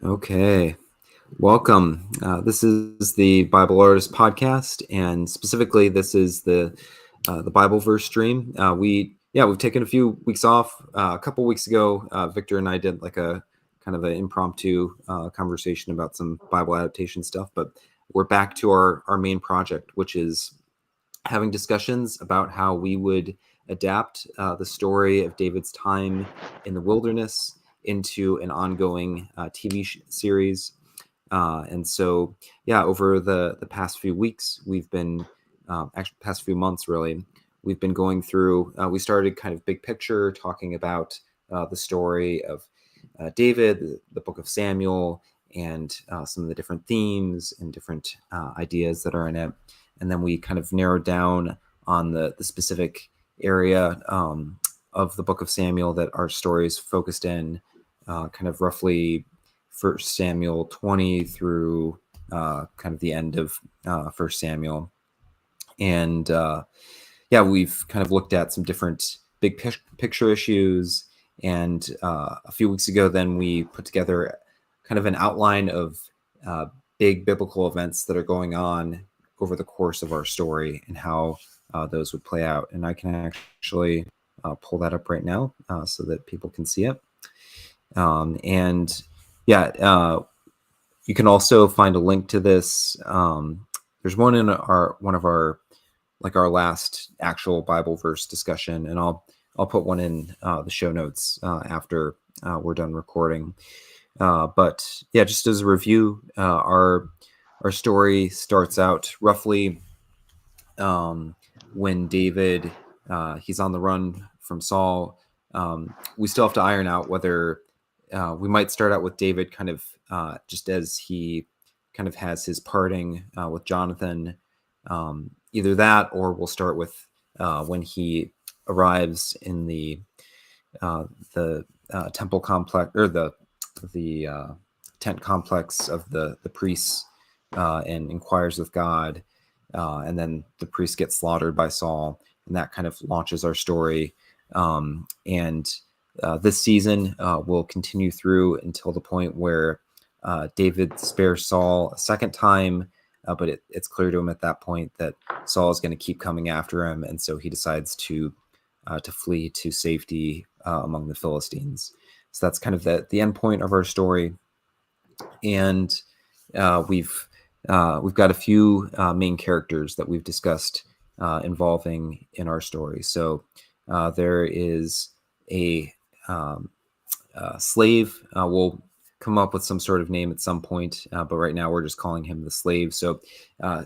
Okay, welcome. This is the Bible Artist Podcast, and specifically, this is the Bible verse stream. We've taken a few weeks off. A couple weeks ago, Victor and I did like a kind of an impromptu conversation about some Bible adaptation stuff, but we're back to our main project, which is having discussions about how we would adapt the story of David's time in the wilderness into an ongoing TV series. Over the past few weeks, we've been, actually past few months really, we've been going through, we started kind of big picture talking about the story of David, the book of Samuel, and some of the different themes and different ideas that are in it. And then we kind of narrowed down on the specific area of the book of Samuel that our stories focused in, kind of roughly 1 Samuel 20 through kind of the end of 1 Samuel. And we've kind of looked at some different big picture issues. And a few weeks ago, then we put together kind of an outline of big biblical events that are going on over the course of our story and how those would play out. And I can actually pull that up right now so that people can see it. You can also find a link to this. There's one in one of our last actual Bible verse discussion, and I'll put one in the show notes after we're done recording. Just as a review, our story starts out roughly when David he's on the run from Saul. We still have to iron out whether we might start out with David kind of just as he kind of has his parting with Jonathan, either that, or we'll start with when he arrives in the temple complex, or the tent complex of the priests, and inquires with God, and then the priest gets slaughtered by Saul, and that kind of launches our story. This season will continue through until the point where David spares Saul a second time, but it's clear to him at that point that Saul is going to keep coming after him, and so he decides to flee to safety among the Philistines. So that's kind of the end point of our story, and we've got a few main characters that we've discussed involving in our story. So there is a slave. We'll come up with some sort of name at some point, but right now we're just calling him the slave. So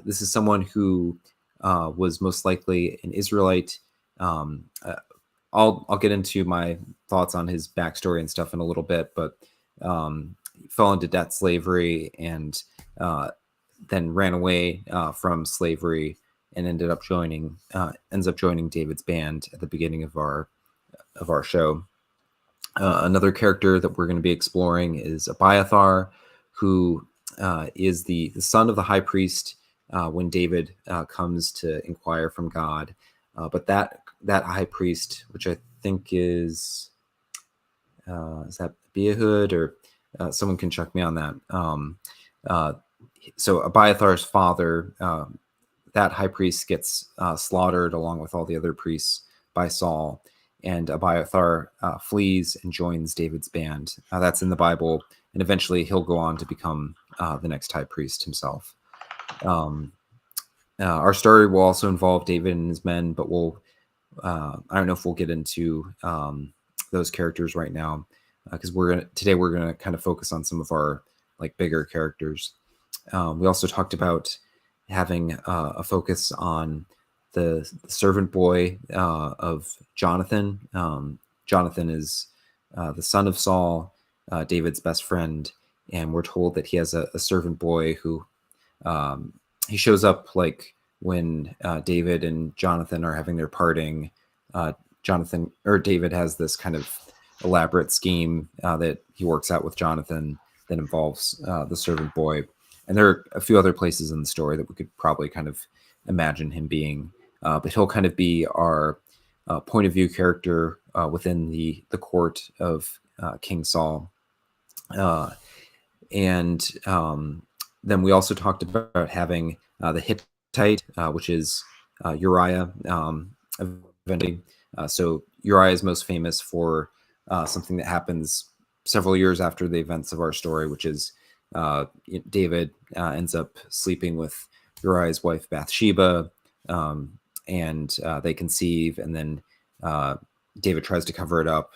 this is someone who was most likely an Israelite. I'll get into my thoughts on his backstory and stuff in a little bit, but fell into debt slavery and then ran away from slavery and ends up joining David's band at the beginning of our show. Another character that we're going to be exploring is Abiathar, who is the son of the high priest when David comes to inquire from God. But that high priest, which I think is that Abiahud, or someone can check me on that. So Abiathar's father, that high priest gets slaughtered along with all the other priests by Saul, and Abiathar flees and joins David's band. That's in the Bible, and eventually he'll go on to become the next high priest himself. Our story will also involve David and his men, but I don't know if we'll get into those characters right now, because today we're gonna kind of focus on some of our bigger characters. We also talked about having a focus on the servant boy of Jonathan. Jonathan is the son of Saul, David's best friend, and we're told that he has a servant boy who he shows up when David and Jonathan are having their parting. David has this kind of elaborate scheme that he works out with Jonathan that involves the servant boy. And there are a few other places in the story that we could probably kind of imagine him being. But he'll kind of be our point of view character within the court of King Saul. And then we also talked about having the Hittite, which is Uriah. Eventually, so Uriah is most famous for something that happens several years after the events of our story, which is David ends up sleeping with Uriah's wife Bathsheba, and they conceive, and then David tries to cover it up,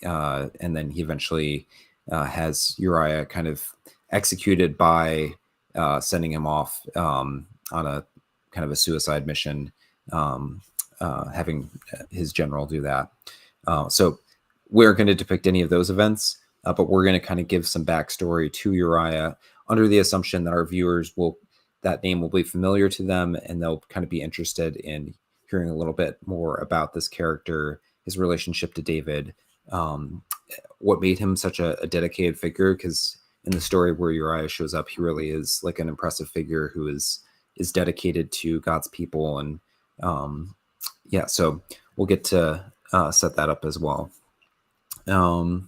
and then he eventually has Uriah kind of executed by sending him off on a kind of a suicide mission, having his general do that. So we're going to depict any of those events, but we're going to kind of give some backstory to Uriah under the assumption that our viewers that name will be familiar to them, and they'll kind of be interested in hearing a little bit more about this character, his relationship to David, what made him such a dedicated figure, because in the story where Uriah shows up, he really is like an impressive figure who is dedicated to God's people. And so we'll get to set that up as well. So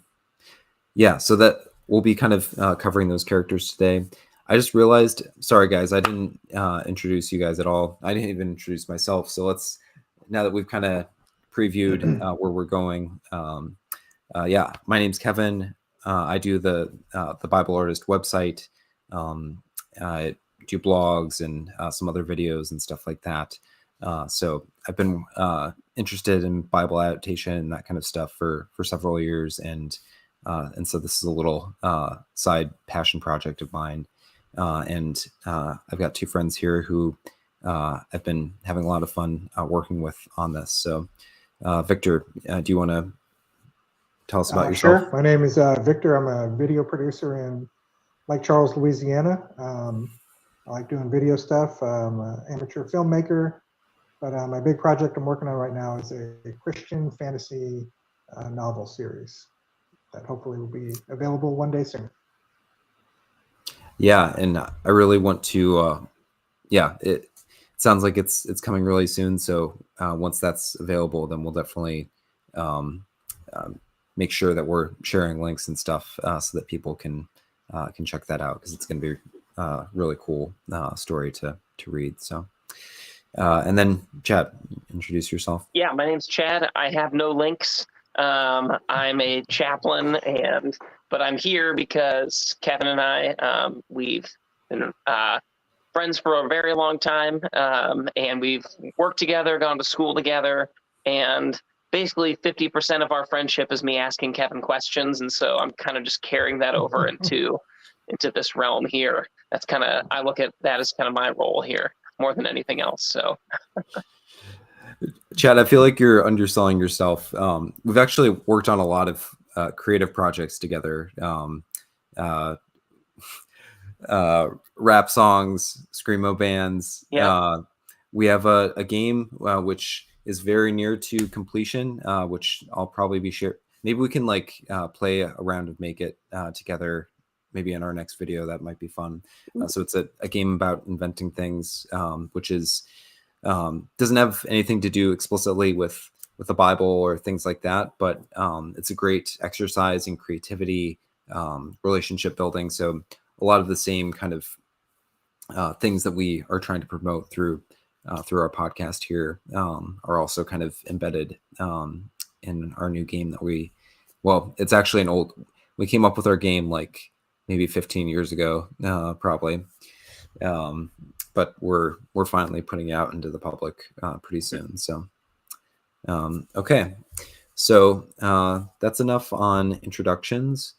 that we'll be kind of covering those characters today. I just realized, sorry guys, I didn't introduce you guys at all. I didn't even introduce myself. So now that we've kind of previewed where we're going, my name's Kevin. I do the Bible Artist website. I do blogs and some other videos and stuff like that. So I've been interested in Bible adaptation and that kind of stuff for several years, and so this is a little side passion project of mine. And I've got two friends here who I've been having a lot of fun working with on this. So, Victor, do you want to tell us about yourself? Sure. My name is Victor. I'm a video producer in Lake Charles, Louisiana. I like doing video stuff. I'm an amateur filmmaker, but my big project I'm working on right now is a Christian fantasy novel series that hopefully will be available one day soon. Yeah, and I really want to. It sounds like it's coming really soon. So once that's available, then we'll definitely make sure that we're sharing links and stuff so that people can check that out, because it's going to be a really cool story to read. So, and then Chad, introduce yourself. Yeah, my name's Chad. I have no links. I'm a chaplain, but I'm here because Kevin and I, we've been friends for a very long time, and we've worked together, gone to school together, and basically 50% of our friendship is me asking Kevin questions, and so I'm kind of just carrying that over into this realm here. That's kind of, I look at that as kind of my role here more than anything else. So. Chad, I feel like you're underselling yourself. We've actually worked on a lot of creative projects together. Rap songs, screamo bands. Yeah. We have a game which is very near to completion, which I'll probably be sharing. Maybe we can play a round of Make It together, maybe in our next video. That might be fun. So it's a game about inventing things, which is doesn't have anything to do explicitly with the Bible or things like that, but it's a great exercise in creativity, relationship building. So a lot of the same kind of things that we are trying to promote through our podcast here are also kind of embedded in our new game that it's actually we came up with our game like maybe 15 years ago, probably. But we're finally putting it out into the public pretty soon. So, okay. So that's enough on introductions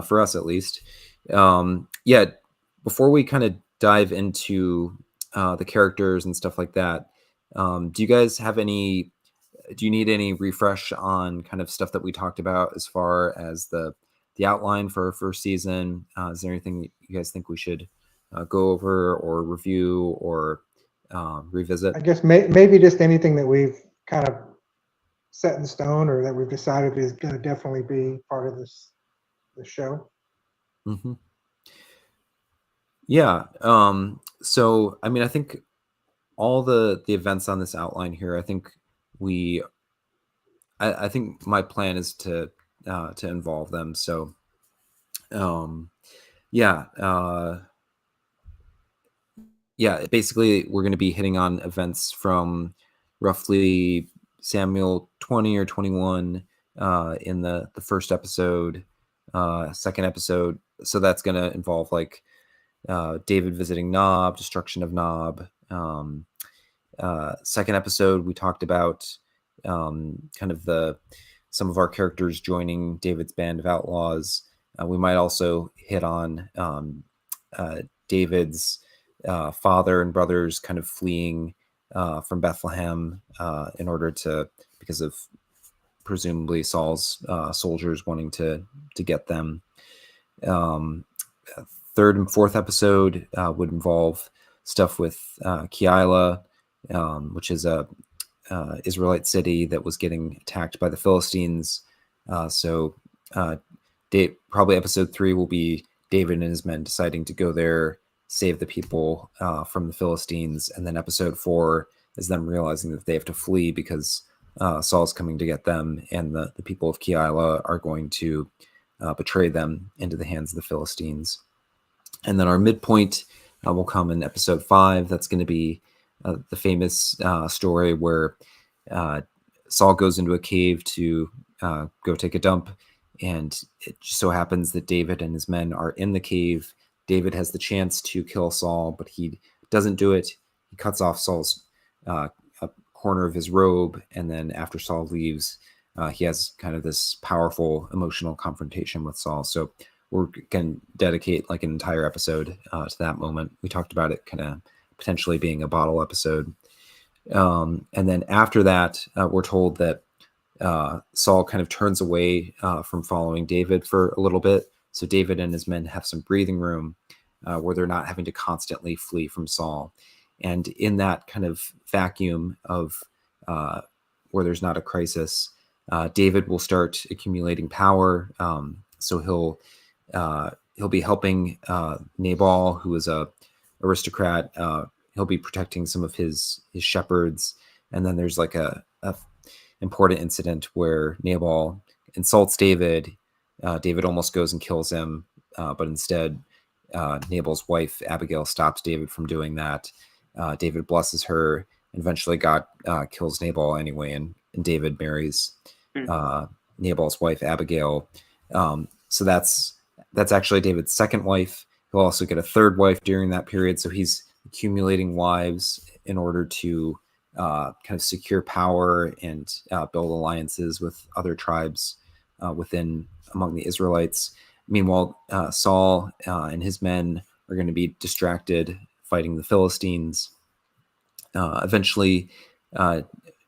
for us, at least. Before we kind of dive into the characters and stuff like that, do you guys have do you need any refresh on kind of stuff that we talked about as far as the outline for our first season? Is there anything that you guys think we should go over or review or revisit? I guess maybe just anything that we've kind of set in stone or that we've decided is going to definitely be part of the show. Mm-hmm. Yeah. So, I mean, I think all the events on this outline here, I think I think my plan is to involve them. So, Yeah. Yeah, basically, we're going to be hitting on events from roughly Samuel 20 or 21 in the first episode, second episode. So that's going to involve like David visiting Nob, destruction of Nob. Second episode, we talked about kind of some of our characters joining David's band of outlaws. We might also hit on David's father and brothers kind of fleeing from Bethlehem in order because of presumably Saul's soldiers wanting to get them. Third and fourth episode would involve stuff with Keilah, which is a Israelite city that was getting attacked by the Philistines. Probably episode 3 will be David and his men deciding to go there, save the people from the Philistines. And then episode 4 is them realizing that they have to flee because Saul's coming to get them, and the people of Keilah are going to betray them into the hands of the Philistines. And then our midpoint will come in episode 5. That's going to be the famous story where Saul goes into a cave to go take a dump, and it just so happens that David and his men are in the cave. David has the chance to kill Saul, but he doesn't do it. He cuts off Saul's a corner of his robe, and then after Saul leaves, he has kind of this powerful emotional confrontation with Saul. So we're going to dedicate like an entire episode to that moment. We talked about it kind of potentially being a bottle episode. And then after that, we're told that Saul kind of turns away from following David for a little bit. So David and his men have some breathing room where they're not having to constantly flee from Saul. And in that kind of vacuum of where there's not a crisis, David will start accumulating power. So he'll be helping Nabal, who is a aristocrat. He'll be protecting some of his shepherds. And then there's like a important incident where Nabal insults David. David almost goes and kills him, but instead Nabal's wife Abigail stops David from doing that. David blesses her, and eventually God kills Nabal anyway, and David marries Nabal's wife Abigail. So that's actually David's second wife. He'll also get a third wife during that period. So he's accumulating wives in order to kind of secure power and build alliances with other tribes among the Israelites. Meanwhile, Saul and his men are going to be distracted fighting the Philistines. Eventually,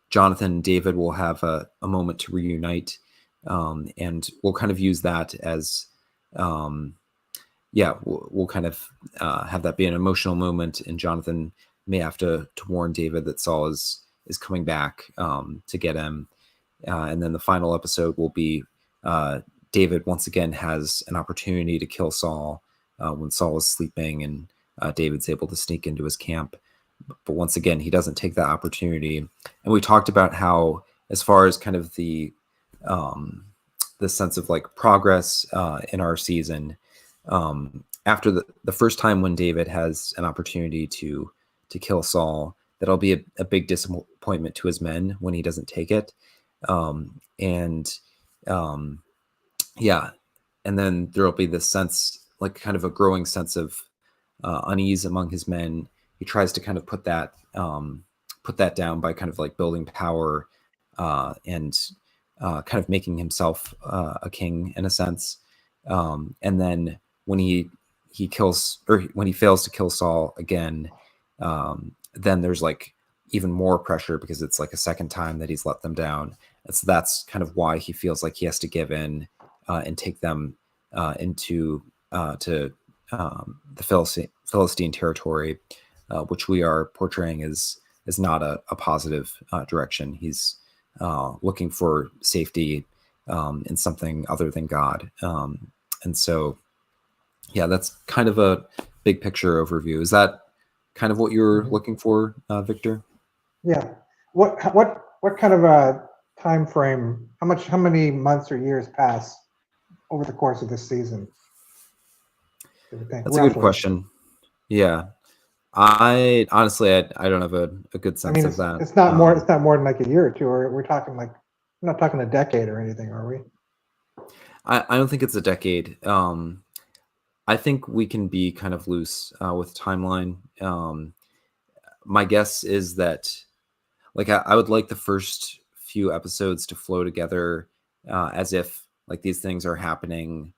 Jonathan and David will have a moment to reunite, and we'll kind of use that as we'll kind of have that be an emotional moment, and Jonathan may have to warn David that Saul is coming back to get him. And then the final episode will be David once again has an opportunity to kill Saul when Saul is sleeping, and David's able to sneak into his camp. But once again, he doesn't take that opportunity. And we talked about how, as far as kind of the sense of like progress in our season, after the first time when David has an opportunity to kill Saul, that'll be a big disappointment to his men when he doesn't take it. And then there'll be this sense, like kind of a growing sense of unease among his men. He tries to kind of put that down by kind of like building power and kind of making himself a king in a sense. And then when he kills, or when he fails to kill Saul again, then there's like even more pressure because it's like a second time that he's let them down. And so that's kind of why he feels like he has to give in and take them into the Philistine territory, which we are portraying as not a positive direction. He's looking for safety in something other than God. And so, yeah, that's kind of a big picture overview. Is that kind of what you're looking for, Victor? Yeah. What kind of a time frame? How many months or years pass over the course of this season? Do you think, That's a good roughly? question. Yeah. I honestly, I don't have a good I sense mean, of that. it's not more. It's not more than like a year or two. Or we're talking like, we're not talking a decade or anything, are we? I don't think it's a decade. I think we can be kind of loose with timeline. My guess is that, like, I would like the first few episodes to flow together as if like these things are happening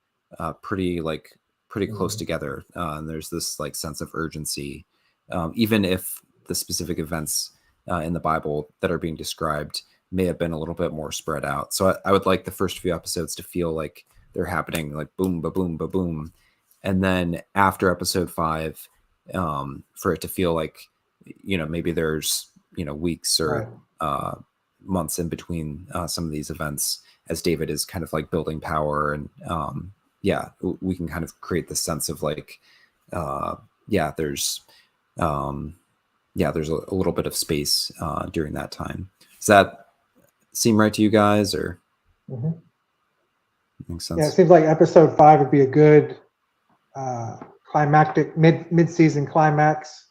pretty close together. And there's this like sense of urgency, even if the specific events in the Bible that are being described may have been a little bit more spread out. So I would like the first few episodes to feel like they're happening like boom, ba boom, ba boom, and then after episode 5, for it to feel like, maybe there's weeks or months in between some of these events as David is kind of like building power, and we can kind of create this sense of like there's there's a little bit of space during that time. Does that seem right to you guys, or makes sense? Yeah, it seems like episode 5 would be a good climactic mid-season climax,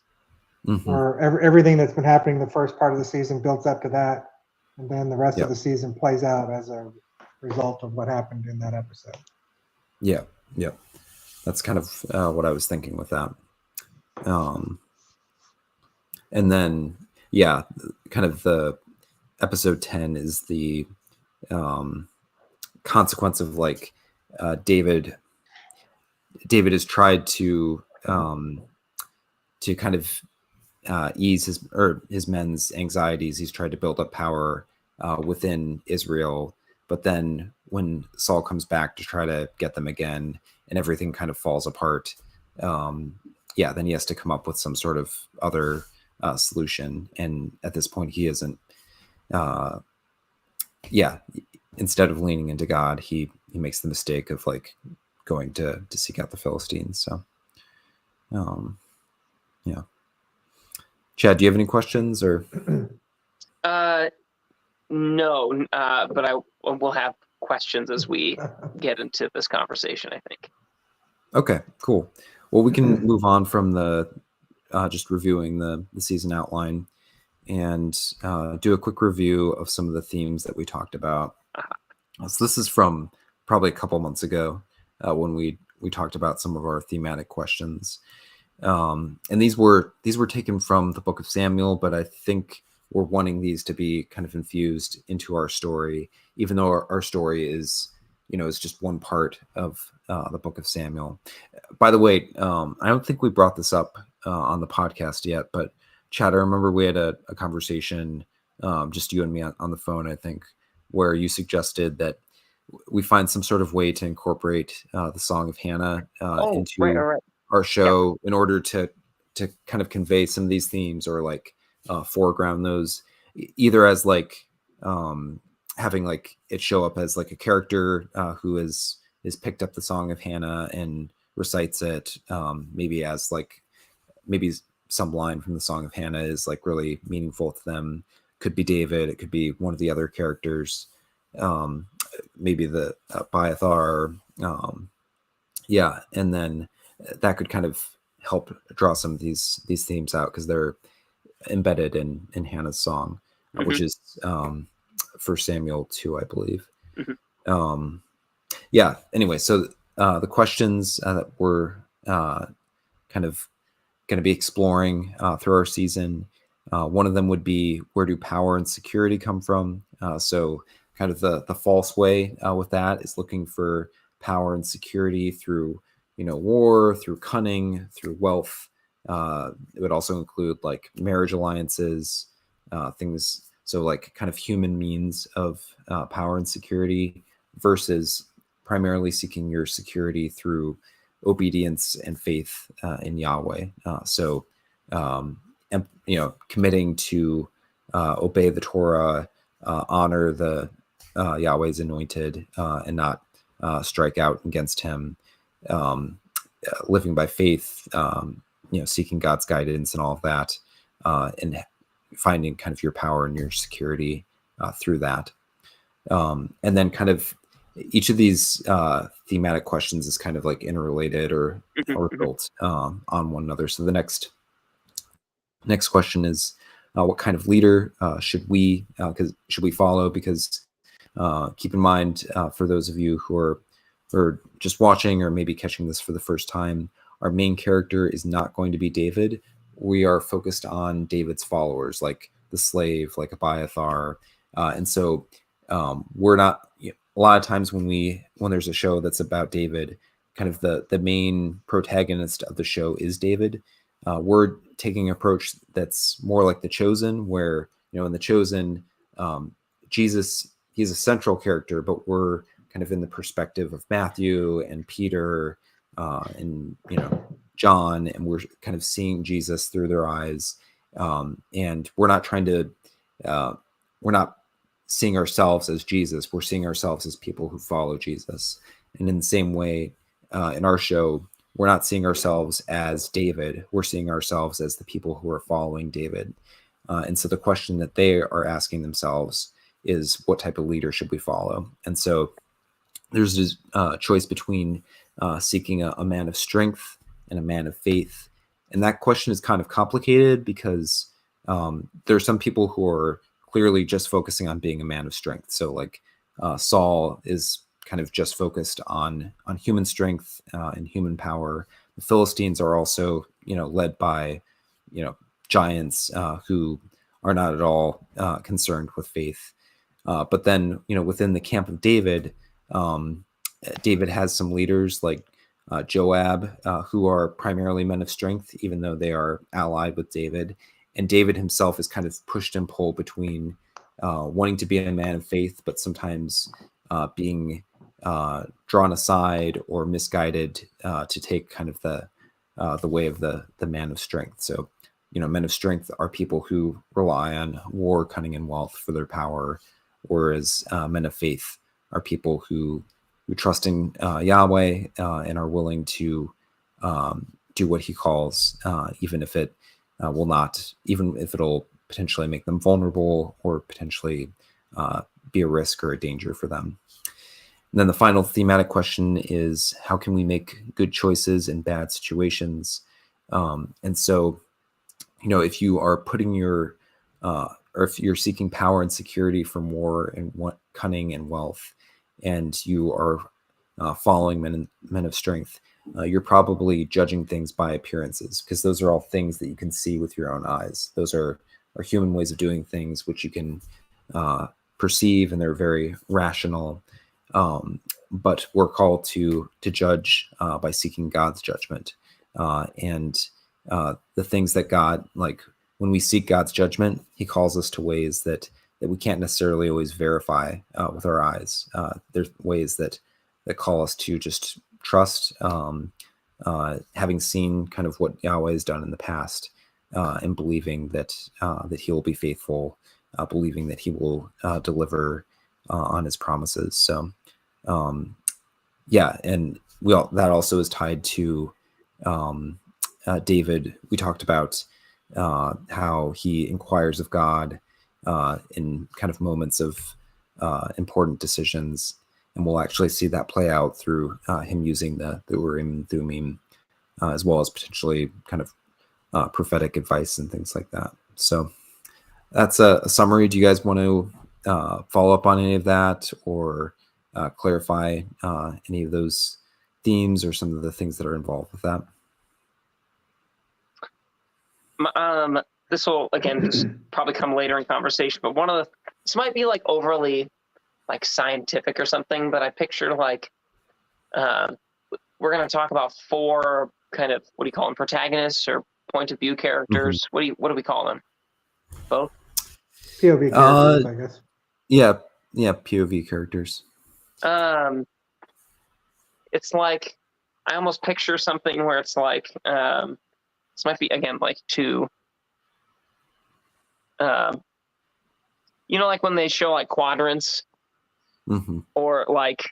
where everything that's been happening the first part of the season builds up to that, and then the rest of the season plays out as a result of what happened in that episode. Yeah, that's kind of what I was thinking with that. And then kind of the episode 10 is the consequence of like David has tried to kind of ease his men's anxieties. He's tried to build up power within Israel, but then when Saul comes back to try to get them again, and everything kind of falls apart, then he has to come up with some sort of other solution. And at this point, he isn't. Instead of leaning into God, he makes the mistake of like going to seek out the Philistines. So, Chad, do you have any questions or? No, but we'll have questions as we get into this conversation, I think. Okay, cool. Well, we can move on from the just reviewing the season outline and do a quick review of some of the themes that we talked about. So this is from probably a couple months ago when we talked about some of our thematic questions. And these were taken from the book of Samuel, but I think we're wanting these to be kind of infused into our story, even though our story is just one part of the book of Samuel. By the way, I don't think we brought this up on the podcast yet, but Chad, I remember we had a conversation, just you and me on the phone, I think, where you suggested that we find some sort of way to incorporate the Song of Hannah into our show in order to kind of convey some of these themes, or like foreground those, either as like having like it show up as like a character who is picked up the Song of Hannah and recites it, maybe as like maybe some line from the Song of Hannah is like really meaningful to them. Could be David, it could be one of the other characters, maybe the Abiathar, and then that could kind of help draw some of these themes out because they're embedded in Hannah's song, which is 1 Samuel 2, I believe. Anyway, so the questions that we're kind of going to be exploring through our season, one of them would be, where do power and security come from? So kind of the false way with that is looking for power and security through war, through cunning, through wealth. It would also include like marriage alliances, things, so like kind of human means of power and security, versus primarily seeking your security through obedience and faith in Yahweh. Committing to obey the Torah, honor the Yahweh's anointed, and not strike out against him, living by faith, seeking God's guidance and all of that, and finding kind of your power and your security through that. And then kind of each of these thematic questions is kind of like interrelated or built on one another. So the next question is, what kind of leader should we follow? Because keep in mind, for those of you who are just watching or maybe catching this for the first time, our main character is not going to be David. We are focused on David's followers, like the slave, like Abiathar, and so we're not. A lot of times when there's a show that's about David, kind of the main protagonist of the show is David. We're taking an approach that's more like The Chosen, where in The Chosen, Jesus, he's a central character, but we're kind of in the perspective of Matthew and Peter and John, and we're kind of seeing Jesus through their eyes, and we're not trying to we're not seeing ourselves as Jesus. We're seeing ourselves as people who follow Jesus. And in the same way, in our show, we're not seeing ourselves as David. We're seeing ourselves as the people who are following David. And so the question that they are asking themselves is, what type of leader should we follow? And so there's a choice between seeking a man of strength and a man of faith. And that question is kind of complicated because there are some people who are clearly just focusing on being a man of strength. So like Saul is kind of just focused on human strength and human power. The Philistines are also, led by, giants who are not at all concerned with faith. But then, within the camp of David, David has some leaders like Joab, who are primarily men of strength, even though they are allied with David. And David himself is kind of pushed and pulled between wanting to be a man of faith, but sometimes being drawn aside or misguided to take kind of the way of the man of strength. So, men of strength are people who rely on war, cunning, and wealth for their power, whereas men of faith are people who trust in Yahweh and are willing to do what he calls, even if it will not, even if it'll potentially make them vulnerable or potentially be a risk or a danger for them. And then the final thematic question is, how can we make good choices in bad situations? And so, if you are putting your, or if you're seeking power and security from war and cunning and wealth, and you are following men of strength, you're probably judging things by appearances, because those are all things that you can see with your own eyes. Those are human ways of doing things, which you can perceive, and they're very rational. But we're called to judge by seeking God's judgment. And the things that God, like when we seek God's judgment, he calls us to ways that we can't necessarily always verify with our eyes. There's ways that call us to just trust, having seen kind of what Yahweh has done in the past, and believing that he will be faithful, believing that he will deliver on his promises. So, and that also is tied to David. We talked about how he inquires of God in kind of moments of important decisions. And we'll actually see that play out through him using the Urim and Thummim, as well as potentially kind of prophetic advice and things like that. So that's a summary. Do you guys want to follow up on any of that, or clarify any of those themes or some of the things that are involved with that? This will, again, just probably come later in conversation, but this might be like overly like scientific or something, but I picture like we're going to talk about 4 kind of, what do you call them, protagonists or point of view characters. Mm-hmm. What do we call them? Both? POV characters, I guess. Yeah, POV characters. It's like I almost picture something where it's like this might be, again, like 2 like when they show like quadrants, mm-hmm. or like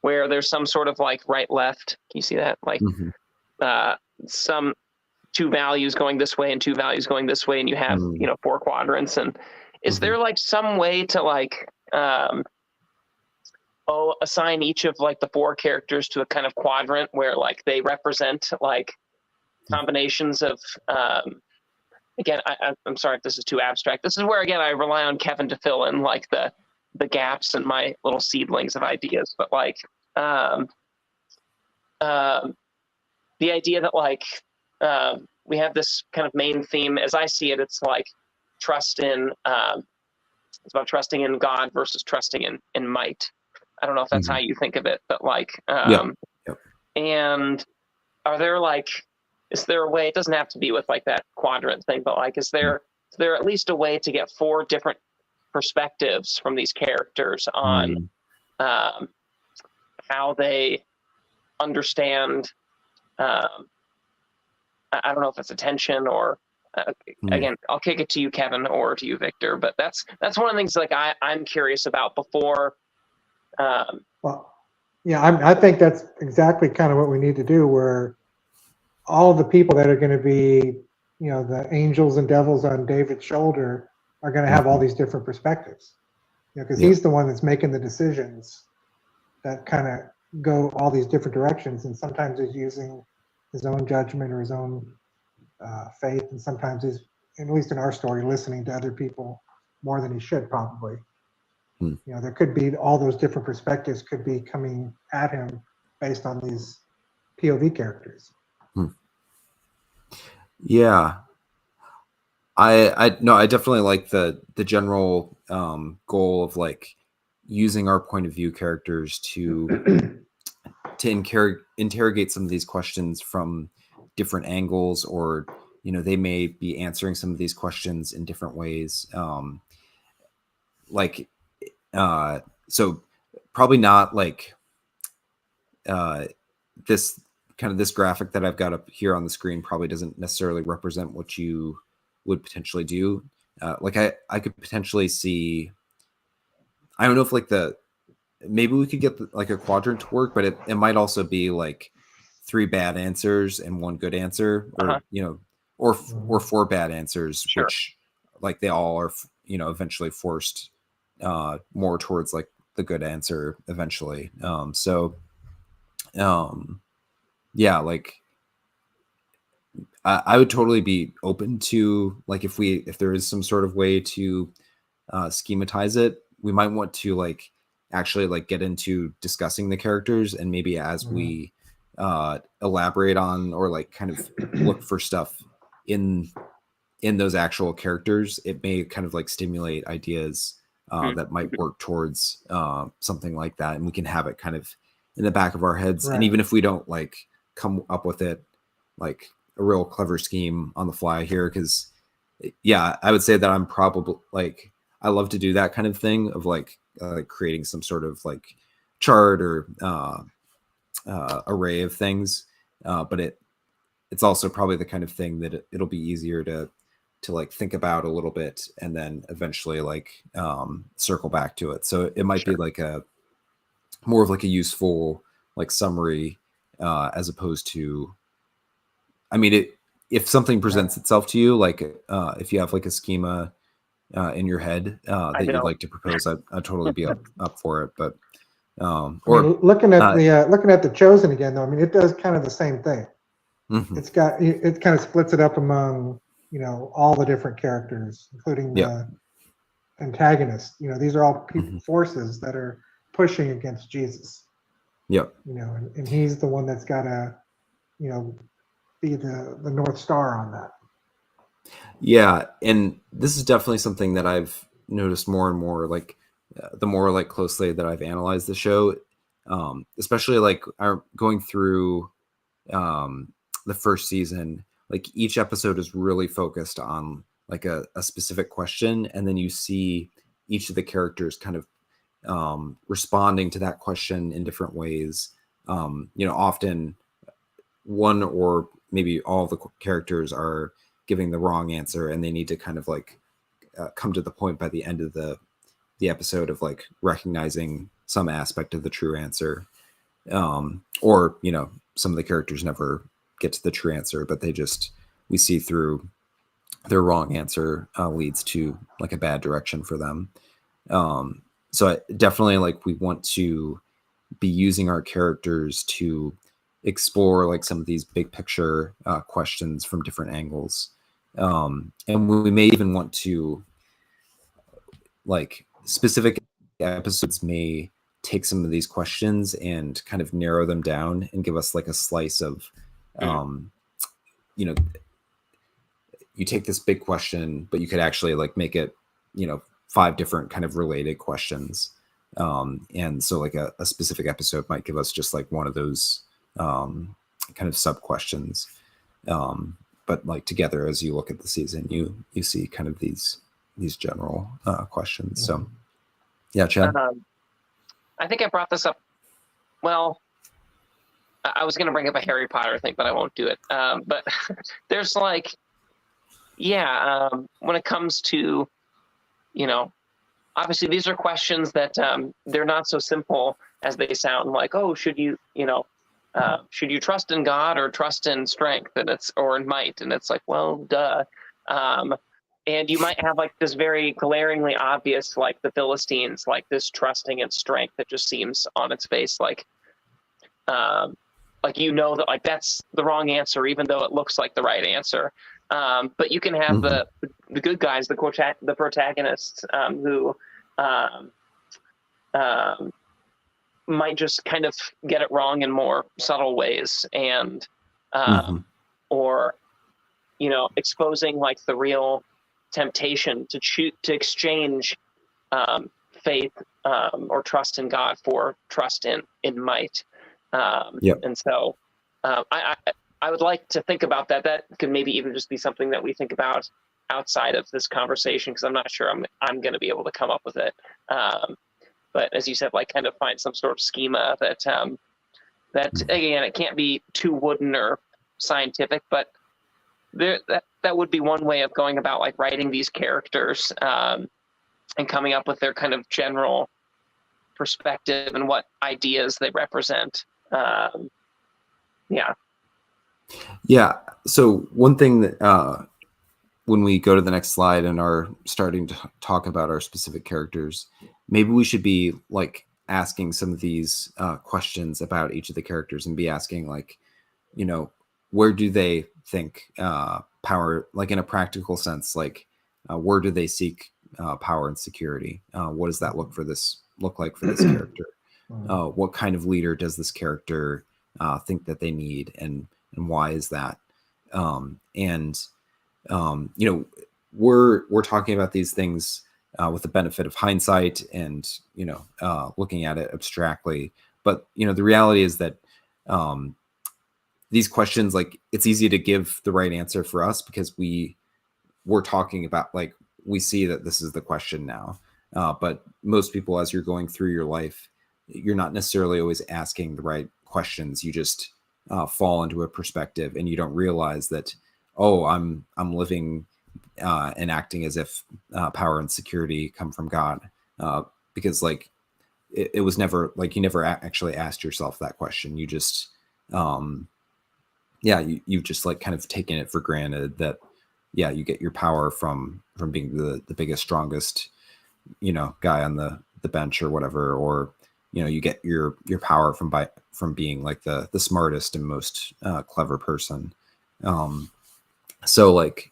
where there's some sort of like right left. Can you see that? Like mm-hmm. Some 2 values going this way and 2 values going this way, and you have 4 quadrants. And is mm-hmm. there like some way to like assign each of like the 4 characters to a kind of quadrant where like they represent like combinations of again, I'm sorry if this is too abstract. This is where again I rely on Kevin to fill in like the gaps in my little seedlings of ideas. But like the idea that like we have this kind of main theme, as I see it, it's like trust in it's about trusting in God versus trusting in might. I don't know if that's how you think of it, but like Yep. And are there like, is there a way, it doesn't have to be with like that quadrant thing, but like is there at least a way to get 4 different perspectives from these characters on how they understand I don't know if it's attention or again, I'll kick it to you, Kevin, or to you, Victor. But that's one of the things like I'm curious about before. Well, yeah, I think that's exactly kind of what we need to do. Where all the people that are going to be, the angels and devils on David's shoulder are going to have all these different perspectives. Because he's the one that's making the decisions that kind of go all these different directions, and sometimes he's using his own judgment or his own faith, and sometimes he's, at least in our story, listening to other people more than he should probably. There could be all those different perspectives could be coming at him based on these POV characters. Yeah, I definitely like the general goal of like using our point of view characters to interrogate some of these questions from different angles, or they may be answering some of these questions in different ways. So probably not like this graphic that I've got up here on the screen probably doesn't necessarily represent what you would potentially do. Like I could potentially see, I don't know if like maybe we could get like a quadrant to work, but it might also be like 3 bad answers and 1 good answer, or or 4 bad answers, which like they all are eventually forced more towards like the good answer eventually. Yeah, like I would totally be open to like if there is some sort of way to schematize it, we might want to like actually like get into discussing the characters, and maybe as we elaborate on or like kind of look for stuff in those actual characters, it may kind of like stimulate ideas that might work towards something like that, and we can have it kind of in the back of our heads. And even if we don't like come up with it like a real clever scheme on the fly here, because I would say that I'm probably like, I love to do that kind of thing of like creating some sort of like chart or array of things, but it's also probably the kind of thing that it'll be easier to like think about a little bit and then eventually like circle back to it. So it might be like more of like a useful like summary as opposed to, I mean, if something presents itself to you, like if you have like a schema in your head that you'd like to propose, I'd totally be up for it. But looking at the Chosen again, though, I mean, it does kind of the same thing. It kind of splits it up among all the different characters, including the antagonists. These are all forces that are pushing against Jesus. And he's the one that's got to be the North Star on that. Yeah, and this is definitely something that I've noticed more and more, like the more like closely that I've analyzed the show, especially like going through the first season. Like each episode is really focused on like a specific question, and then you see each of the characters kind of responding to that question in different ways. Often one or maybe all of the characters are giving the wrong answer, and they need to kind of like come to the point by the end of the episode of like recognizing some aspect of the true answer, or some of the characters never get to the true answer, but we see through their wrong answer leads to like a bad direction for them. So definitely like we want to be using our characters to explore like some of these big picture questions from different angles. And we may even want to, like, specific episodes may take some of these questions and kind of narrow them down and give us like a slice of, you know, you take this big question, but you could actually like make it, you know, 5 different kind of related questions. And so like a specific episode might give us just like one of those kind of sub questions. But like together, as you look at the season, you see kind of these general questions. So yeah, Chad. I think I brought this up. Well, I was going to bring up a Harry Potter thing, but I won't do it. But there's like, when it comes to, you know, obviously these are questions that they're not so simple as they sound. Like, oh, should you trust in God or trust in strength, or in might? And it's like, well, duh. And you might have like this very glaringly obvious, like the Philistines, like this trusting in strength that just seems on its face like you know that like that's the wrong answer, even though it looks like the right answer. But you can have the good guys, the protagonists, who might just kind of get it wrong in more subtle ways, and or, you know, exposing like the real temptation to exchange faith or trust in God for trust in might. And so I would like to think about that. That could maybe even just be something that we think about outside of this conversation, because I'm not sure I'm going to be able to come up with it. But as you said, like kind of find some sort of schema that again, it can't be too wooden or scientific, but that would be one way of going about like writing these characters and coming up with their kind of general perspective and what ideas they represent. Yeah. So one thing that when we go to the next slide and are starting to talk about our specific characters, maybe we should be like asking some of these questions about each of the characters, and be asking like, you know, where do they think power, like in a practical sense, like where do they seek power and security? What does that look like for this character? What kind of leader does this character think that they need, and why is that? You know, we're talking about these things with the benefit of hindsight and, you know, looking at it abstractly. But, you know, the reality is that these questions, like, it's easy to give the right answer for us because we're talking about, like, we see that this is the question now. But most people, as you're going through your life, you're not necessarily always asking the right questions. You just fall into a perspective, and you don't realize that, oh, I'm living and acting as if power and security come from God, because like it was never like, you never actually asked yourself that question. You just you've just like kind of taken it for granted that you get your power from being the biggest, strongest, you know, guy on the bench or whatever, or, you know, you get your power from being like the smartest and most clever person. So like,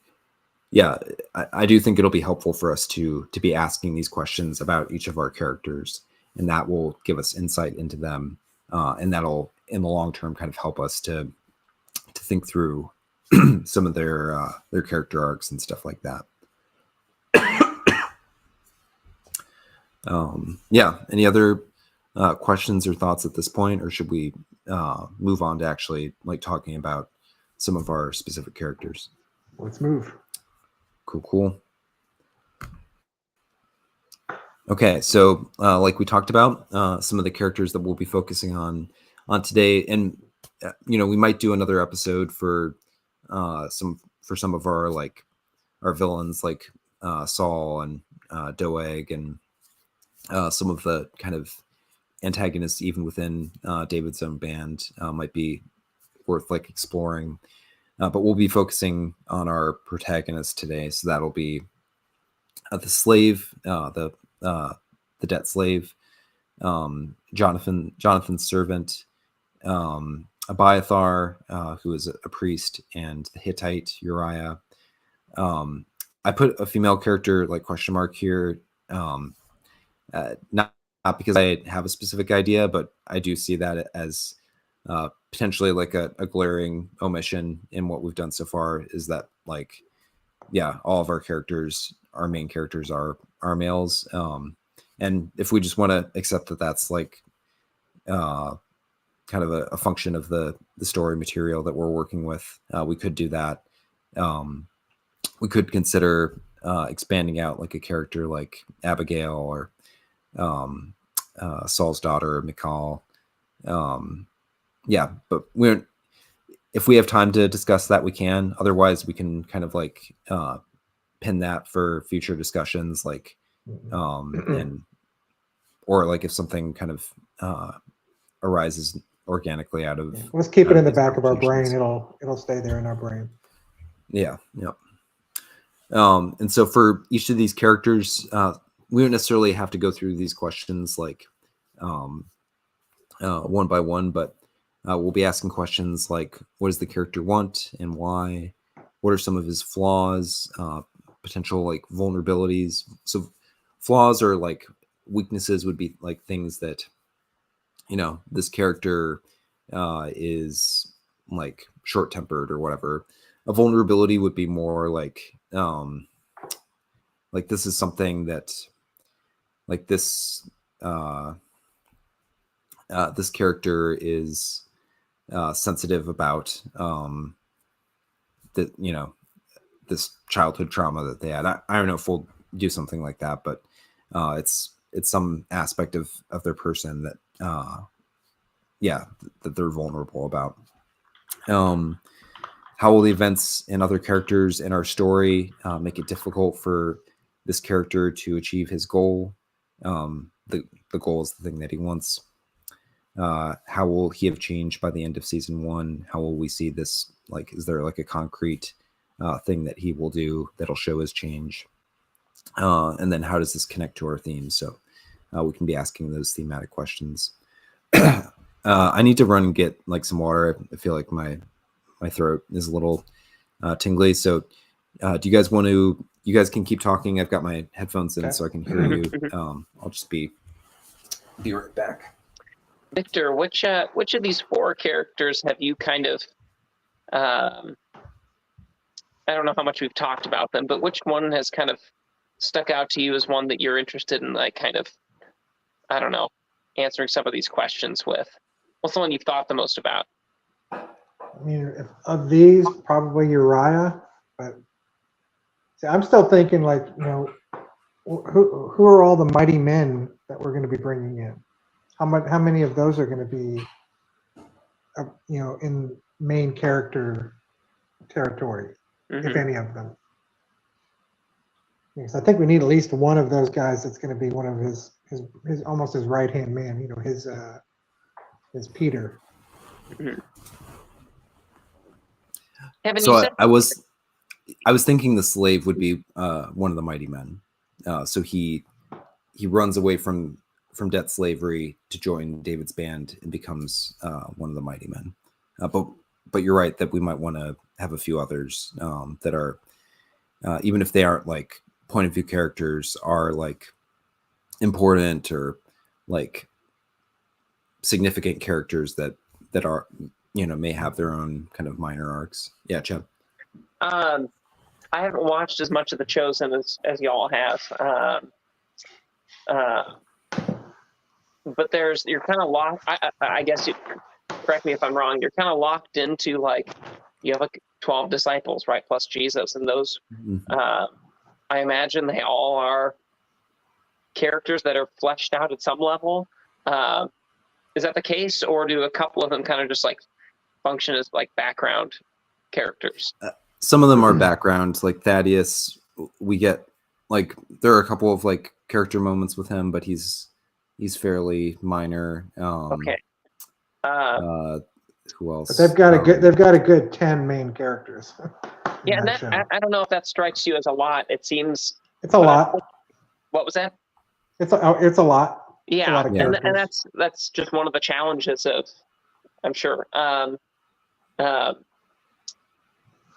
I do think it'll be helpful for us to be asking these questions about each of our characters, and that will give us insight into them, and that'll in the long term kind of help us to think through some of their character arcs and stuff like that. Any other questions or thoughts at this point, or should we move on to actually like talking about some of our specific characters? Let's move. Cool. Okay, so like we talked about, some of the characters that we'll be focusing on today, and you know, we might do another episode for some of our like our villains, like Saul and Doeg, and some of the kind of antagonists even within David's own band might be worth like exploring. But we'll be focusing on our protagonist today, so that'll be the slave, the debt slave, Jonathan's servant, Abiathar, who is a priest, and the Hittite Uriah. I put a female character like question mark here, not because I have a specific idea, but I do see that as potentially like a glaring omission in what we've done so far. Is that like, yeah, all of our characters, our main characters are males, and if we just want to accept that that's like kind of a function of the story material that we're working with, we could do that. We could consider expanding out like a character like Abigail or Saul's daughter, Michal. Yeah, but if we have time to discuss that, we can. Otherwise, we can kind of like pin that for future discussions, like and or like if something kind of arises organically out of. Let's keep it in the back of our brain. It'll stay there in our brain. Yeah. Yep. And so for each of these characters, we don't necessarily have to go through these questions like one by one, but we'll be asking questions like, what does the character want and why? What are some of his flaws, potential like vulnerabilities? So flaws or like weaknesses would be like things that, you know, this character is like short-tempered or whatever. A vulnerability would be more like this is something that like this this character is sensitive about that, you know, this childhood trauma that they had. I don't know if we'll do something like that, but it's some aspect of their person that that they're vulnerable about. How will the events and other characters in our story make it difficult for this character to achieve his goal? The goal is the thing that he wants. How will he have changed by the end of season 1? How will we see this? Like, is there like a concrete thing that he will do that'll show his change? And then how does this connect to our theme? So we can be asking those thematic questions. I need to run and get like some water. I feel like my throat is a little tingly. So do you guys want to, you guys can keep talking. I've got my headphones in so I can hear you. I'll just be right back. Victor, which of these 4 characters have you kind of, I don't know how much we've talked about them, but which one has kind of stuck out to you as one that you're interested in, like kind of, I don't know, answering some of these questions with? What's the one you've thought the most about? I mean, of these, probably Uriah, but see, I'm still thinking like, you know, who are all the mighty men that we're going to be bringing in? How many of those are going to be, you know, in main character territory, if any of them? Because I think we need at least one of those guys that's going to be one of his almost his right hand man. You know, his Peter. Kevin, So I was thinking the slave would be one of the mighty men. So he runs away from debt slavery to join David's band and becomes one of the mighty men. But you're right that we might want to have a few others that are, even if they aren't like point of view characters, are like important or like significant characters that are, you know, may have their own kind of minor arcs. Yeah, Chad. I haven't watched as much of The Chosen as y'all have. But you're kind of locked. I guess you correct me if I'm wrong. You're kind of locked into like you have like 12 disciples, right? Plus Jesus, and those. I imagine they all are characters that are fleshed out at some level. Is that the case, or do a couple of them kind of just like function as like background characters? Some of them are background, like Thaddeus. We get like there are a couple of like character moments with him, but he's fairly minor. Okay. Who else? But they've got a good 10 main characters. Yeah, and I don't know if that strikes you as a lot. It seems it's a lot. What was that? It's a lot. Yeah, lot of and characters. that's just one of the challenges of, I'm sure.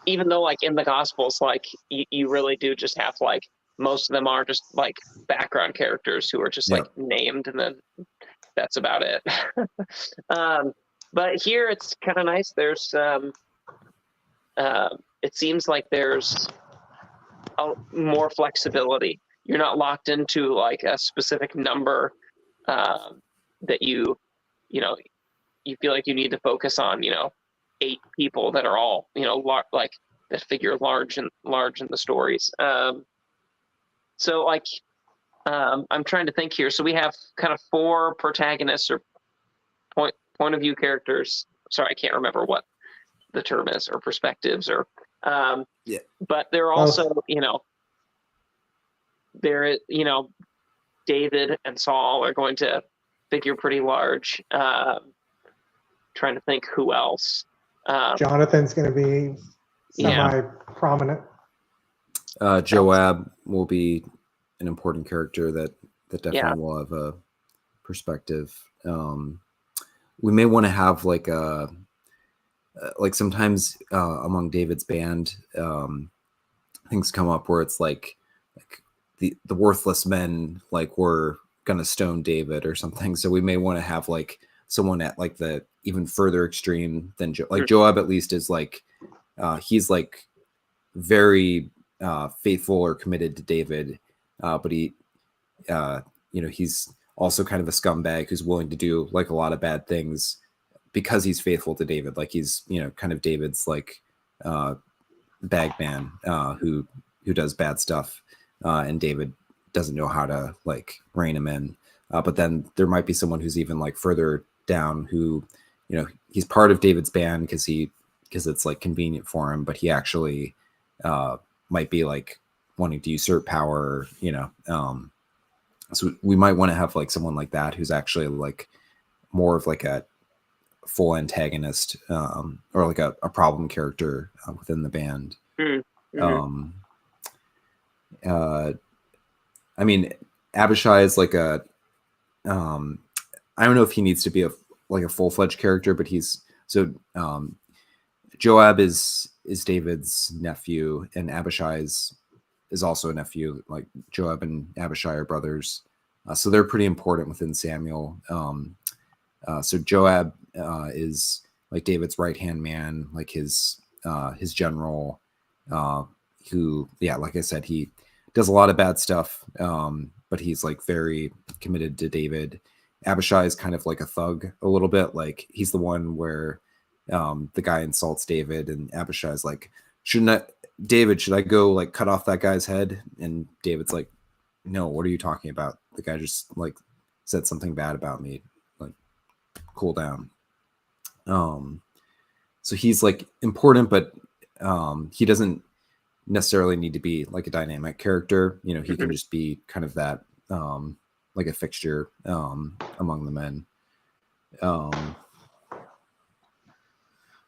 Even though like in the Gospels, like you really do just have like most of them are just like background characters who are just like named, and then that's about it. But here it's kind of nice. There's it seems like there's more flexibility. You're not locked into like a specific number that you feel like you need to focus on. 8 people that are all like that figure large in the stories. So like I'm trying to think here. So we have kind of 4 protagonists or point of view characters. Sorry, I can't remember what the term is, or perspectives, or but they're also David and Saul are going to figure pretty large. Trying to think who else. Jonathan's going to be semi-prominent. Joab will be an important character that definitely will have a perspective. We may want to have like sometimes among David's band, things come up where it's like the worthless men like were gonna stone David or something. So we may want to have like someone at like the even further extreme than Joab. At least is like he's like very faithful or committed to David, but he he's also kind of a scumbag who's willing to do like a lot of bad things because he's faithful to David. Like he's kind of David's like bagman who does bad stuff, and David doesn't know how to like rein him in. But then there might be someone who's even like further down who he's part of David's band because it's like convenient for him, but he actually might be like wanting to usurp power, so we might want to have like someone like that who's actually like more of like a full antagonist, or like a problem character within the band. Mm-hmm. I mean, Abishai is like I don't know if he needs to be a full-fledged character, but Joab is David's nephew, and Abishai is also a nephew. Like Joab and Abishai are brothers, so they're pretty important within Samuel. So Joab is like David's right-hand man, like his general, who, like I said, he does a lot of bad stuff, but he's like very committed to David. Abishai is kind of like a thug a little bit. Like he's the one where the guy insults David, and Abishai's like, should I go like cut off that guy's head? And David's like, no, what are you talking about? The guy just like said something bad about me. Like, cool down. So he's like important, but he doesn't necessarily need to be like a dynamic character. He can just be kind of that like a fixture among the men.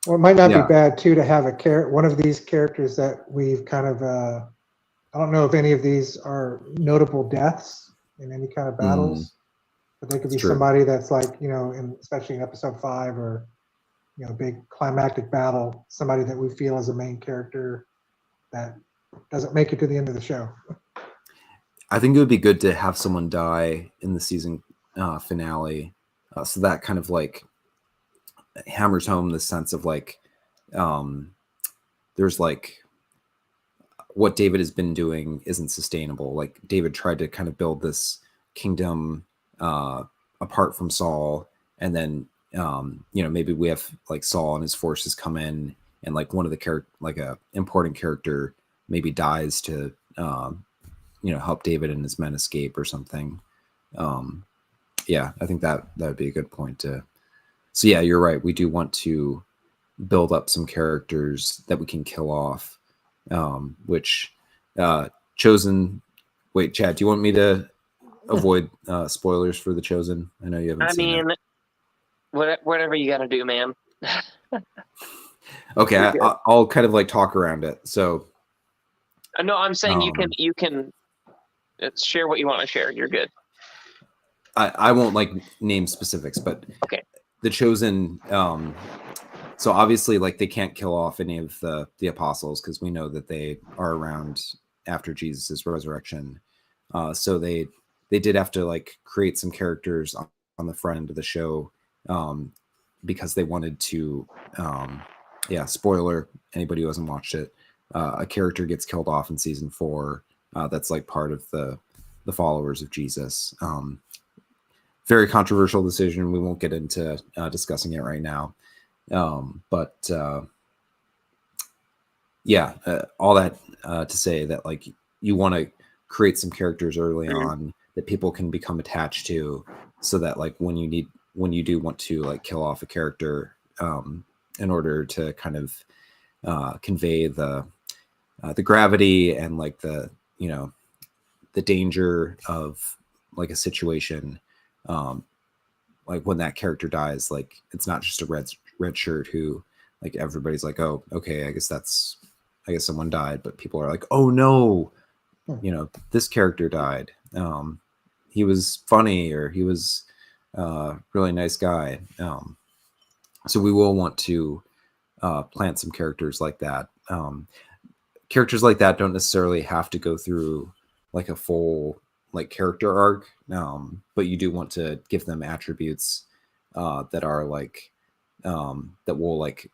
Well, it might not be bad too to have one of these characters that we've kind of I don't know if any of these are notable deaths in any kind of battles, but they could be somebody that's like, especially in episode 5 or big climactic battle, somebody that we feel is a main character that doesn't make it to the end of the show. I think it would be good to have someone die in the season finale, so that kind of like hammers home the sense of like there's like what David has been doing isn't sustainable. Like David tried to kind of build this kingdom apart from Saul, and then maybe we have like Saul and his forces come in, and like one of the like a important character maybe dies to help David and his men escape or something. I think that would be a good point to. So yeah, you're right. We do want to build up some characters that we can kill off, which Chosen. Wait, Chad, do you want me to avoid spoilers for The Chosen? I know you haven't seen it. Whatever you got to do, man. Okay, I'll kind of like talk around it. So no, I'm saying you can share what you want to share. You're good. I won't like name specifics, but Okay. the chosen. So obviously, like they can't kill off any of the apostles because we know that they are around after Jesus's resurrection. So they did have to like create some characters on the front end of the show because they wanted to. Yeah, spoiler. Anybody who hasn't watched it, a character gets killed off in season 4. That's like part of the followers of Jesus. Very controversial decision. We won't get into discussing it right now. But yeah, all that to say that like you want to create some characters early on that people can become attached to, so that like when you do want to like kill off a character in order to kind of convey the gravity and like the the danger of like a situation, like when that character dies, like it's not just a red shirt who like everybody's like, oh, okay, I guess someone died, but people are like, oh no, this character died. He was funny, or he was really nice guy. So we will want to plant some characters like that. Characters like that don't necessarily have to go through like a full like character arc, but you do want to give them attributes that are like that will like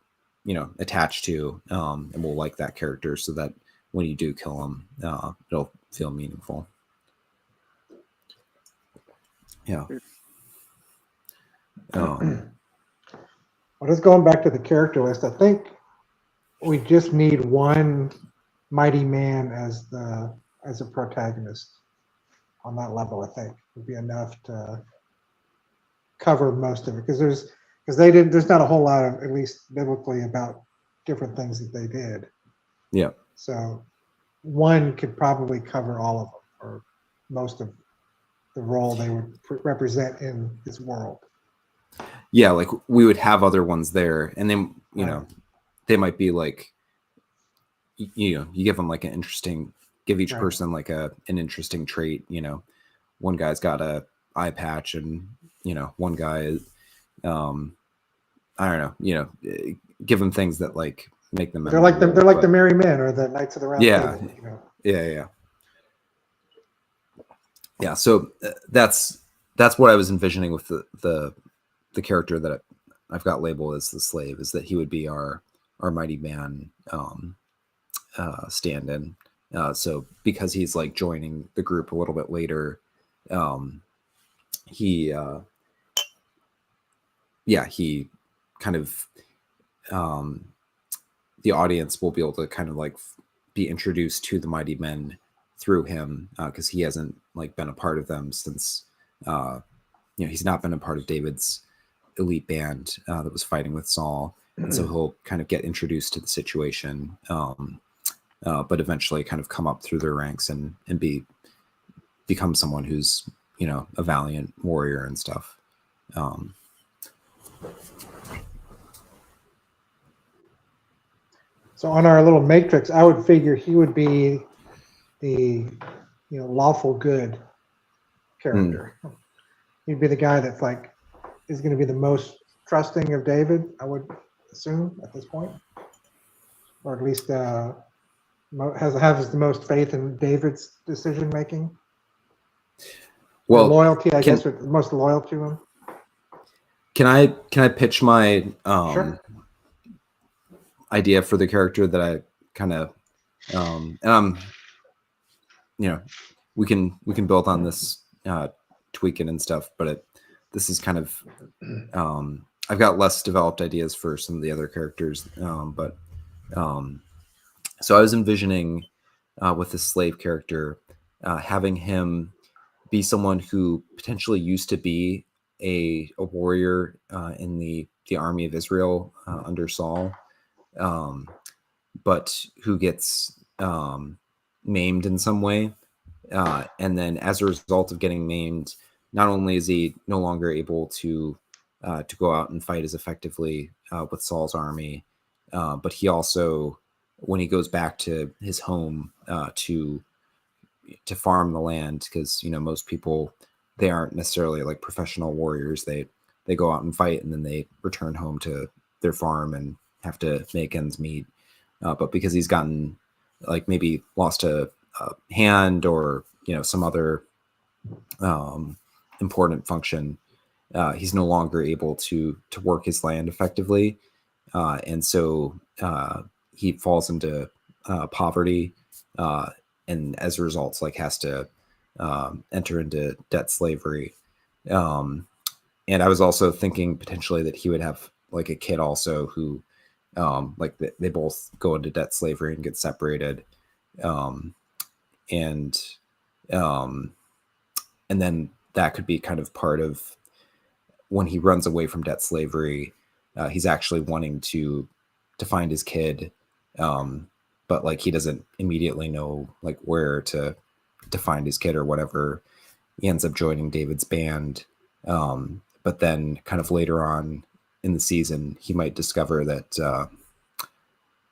attach to and will like that character, so that when you do kill them, it'll feel meaningful. Yeah. Well, just going back to the character list, I think we just need one mighty man as a protagonist on that level. I think would be enough to cover most of it, because there's not a whole lot of, at least biblically, about different things that they did. Yeah. So one could probably cover all of them, or most of the role they would represent in this world. Yeah, like we would have other ones there, and then they might be like, you give them like give each person like an interesting trait. One guy's got a eye patch, and one guy, I don't know, give them things that like make them. They're like the Merry Men or the Knights of the Round Table. Yeah. So that's what I was envisioning with the character that I've got labeled as the slave, is that he would be our mighty man stand-in. So because he's like joining the group a little bit later, he kind of the audience will be able to kind of like be introduced to the mighty men through him, because he hasn't like been a part of them since he's not been a part of David's elite band that was fighting with Saul, and so he'll kind of get introduced to the situation, but eventually kind of come up through their ranks and become someone who's a valiant warrior and stuff. So on our little matrix, I would figure he would be the lawful good character. He'd be the guy that's like is going to be the most trusting of David, I would assume at this point, or at least has the most faith in David's decision making. Well, loyalty, I guess, or the most loyal to him. Can I pitch my Sure. idea for the character that I kind of and we can build on this, tweak it and stuff, but this is kind of I've got less developed ideas for some of the other characters, but so I was envisioning with the slave character, having him be someone who potentially used to be a warrior in the army of Israel under Saul, but who gets maimed in some way, and then as a result of getting maimed, not only is he no longer able to go out and fight as effectively with Saul's army, but he also, when he goes back to his home to farm the land, because most people they aren't necessarily like professional warriors. They go out and fight, and then they return home to their farm and have to make ends meet. But because he's gotten like maybe lost a hand or some other important function, he's no longer able to work his land effectively, and so he falls into poverty, and as a result, like has to enter into debt slavery. And I was also thinking potentially that he would have like a kid also who, like they both go into debt slavery and get separated, and then that could be kind of part of when he runs away from debt slavery. He's actually wanting to find his kid, but like he doesn't immediately know like where to find his kid or whatever. He ends up joining David's band, but then kind of later on in the season, he might discover that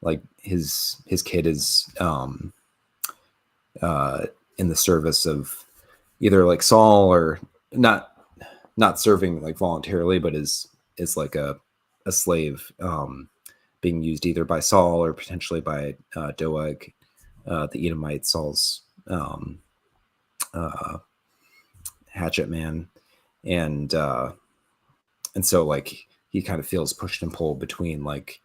like his kid is in the service of either like Saul, or not serving like voluntarily, but is like a slave, being used either by Saul or potentially by Doeg, the Edomite, Saul's hatchet man, and so like he kind of feels pushed and pulled between like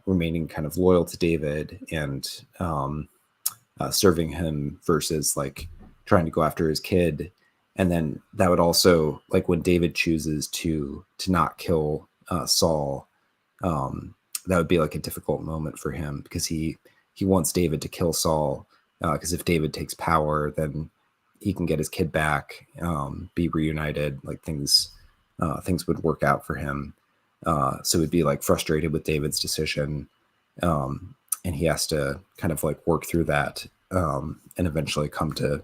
remaining kind of loyal to David and serving him versus like trying to go after his kid. And then that would also, like when David chooses to not kill Saul, that would be like a difficult moment for him, because he wants David to kill Saul, because if David takes power, then he can get his kid back, be reunited, like things would work out for him. So he'd be like frustrated with David's decision, and he has to kind of like work through that, and eventually come to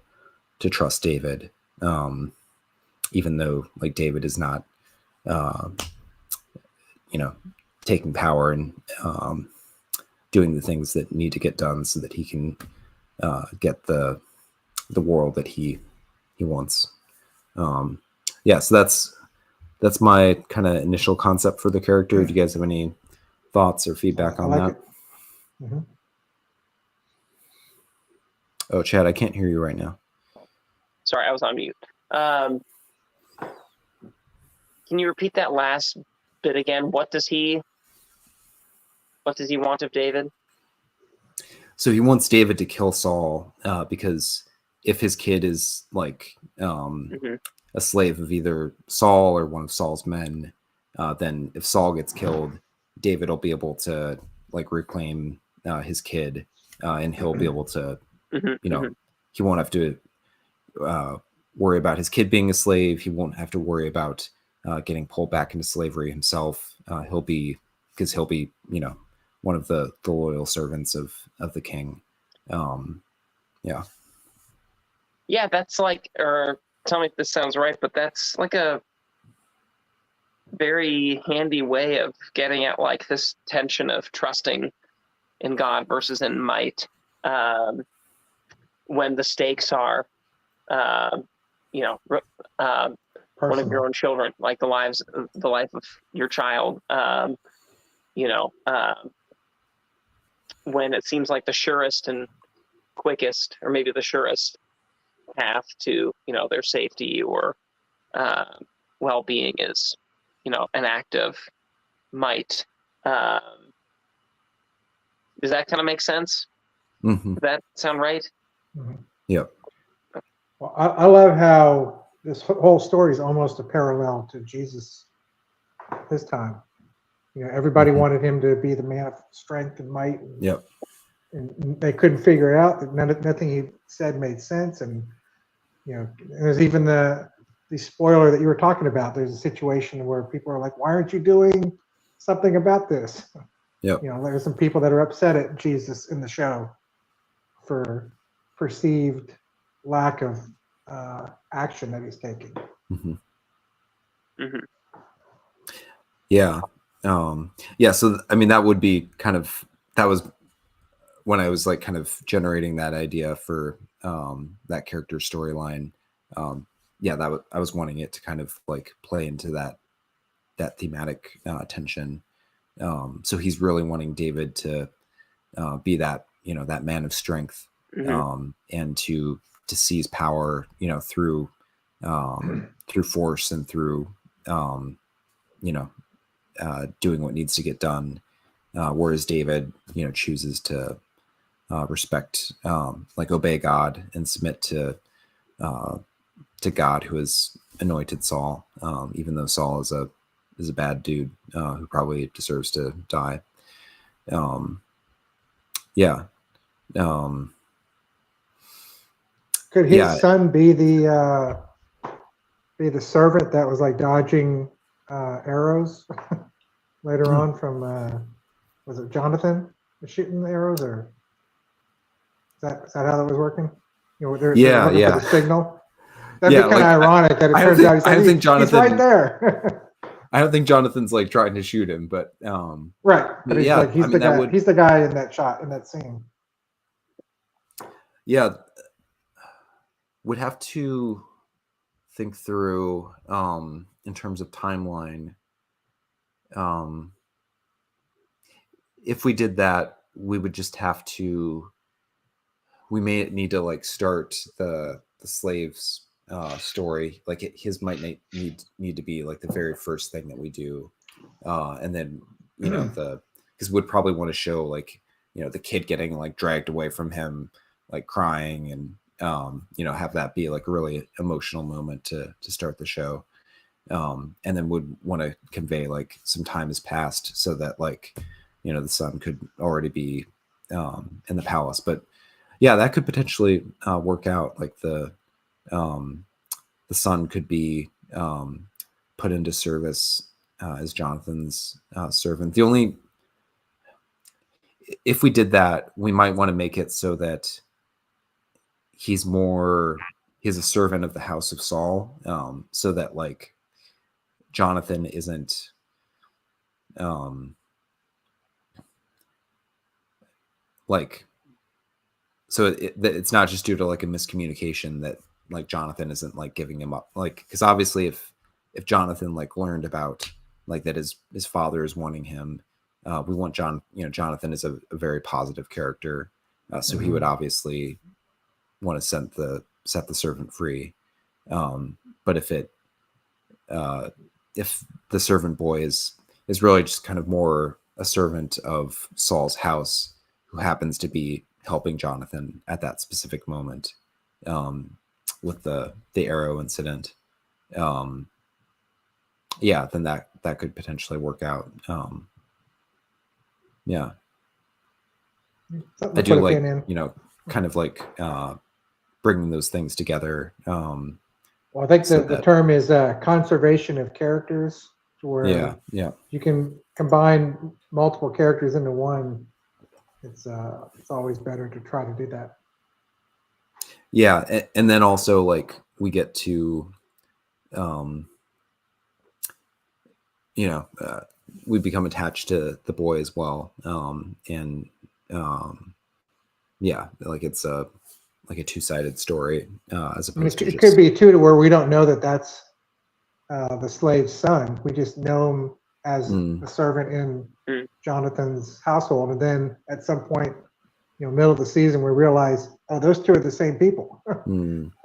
trust David, even though like David is not, taking power and doing the things that need to get done so that he can get the world that he wants. So that's my kind of initial concept for the character. Do you guys have any thoughts or feedback on that? Mm-hmm. Oh, Chad, I can't hear you right now. Sorry, I was on mute. Can you repeat that last bit again? What does he want of David? So he wants David to kill Saul, because if his kid is like a slave of either Saul or one of Saul's men, then if Saul gets killed, David will be able to like reclaim his kid, and he'll be able to, he won't have to worry about his kid being a slave. He won't have to worry about getting pulled back into slavery himself. He'll be one of the loyal servants of the king. Yeah, that's like, or tell me if this sounds right, but that's like a very handy way of getting at like this tension of trusting in God versus in might, when the stakes are, one of your own children, like the life of your child, when it seems like the surest and quickest, or maybe the surest path to, their safety or well-being is, an act of might. Does that kind of make sense? Mm-hmm. Does that sound right? Mm-hmm. Yep. Well, I love how this whole story is almost a parallel to Jesus his time. Everybody wanted him to be the man of strength and might. Yep. And they couldn't figure it out. Nothing he said made sense. And there's even the spoiler that you were talking about. There's a situation where people are like, "Why aren't you doing something about this?" Yep. There's some people that are upset at Jesus in the show for perceived lack of action that he's taking. Mm-hmm. Mm-hmm. Yeah. So I mean, that would be that was when I was like kind of generating that idea for that character storyline. yeah, I was wanting it to kind of like play into that thematic tension. So he's really wanting David to be that, that man of strength, and to seize power, through force and through doing what needs to get done. Whereas David, chooses to respect, like obey God and submit to God, who has anointed Saul, even though Saul is a bad dude who probably deserves to die. Yeah. Could his son be the servant that was like dodging arrows later on from was it Jonathan was shooting the arrows, or is that how that was working? They're looking for the signal. That'd be kind of ironic that it turns out he's right there. I don't think Jonathan's like trying to shoot him, but right. But he's the guy. He's the guy in that shot, in that scene. Yeah, would have to think through in terms of timeline. If we did that, we would just have to. We may need to like start the slaves story. Like his might need to be like the very first thing that we do, and then because we'd probably want to show like the kid getting like dragged away from him, like crying, and have that be like a really emotional moment to start the show, and then would want to convey like some time has passed so that like the son could already be in the palace. But yeah, that could potentially work out. Like the son could be put into service as Jonathan's servant. If we did that, we might want to make it so that he's a servant of the house of Saul, so that like Jonathan isn't like, so it's not just due to like a miscommunication that like Jonathan isn't like giving him up, like, because obviously if Jonathan like learned about like that his father is wanting him, we want Jonathan is a very positive character, so he would obviously want to set the servant free, but if the servant boy is really just kind of more a servant of Saul's house who happens to be helping Jonathan at that specific moment, with the arrow incident, then that could potentially work out. I do like kind of like bringing those things together. Well, I think the term is conservation of characters, where you can combine multiple characters into one. It's always better to try to do that. Yeah, and then also like we get to, we become attached to the boy as well, and like it's a two-sided story, as opposed to it could be too to where we don't know that that's the slave's son. We just know him as the servant in Jonathan's household, and then at some point, middle of the season, we realize, oh, those two are the same people.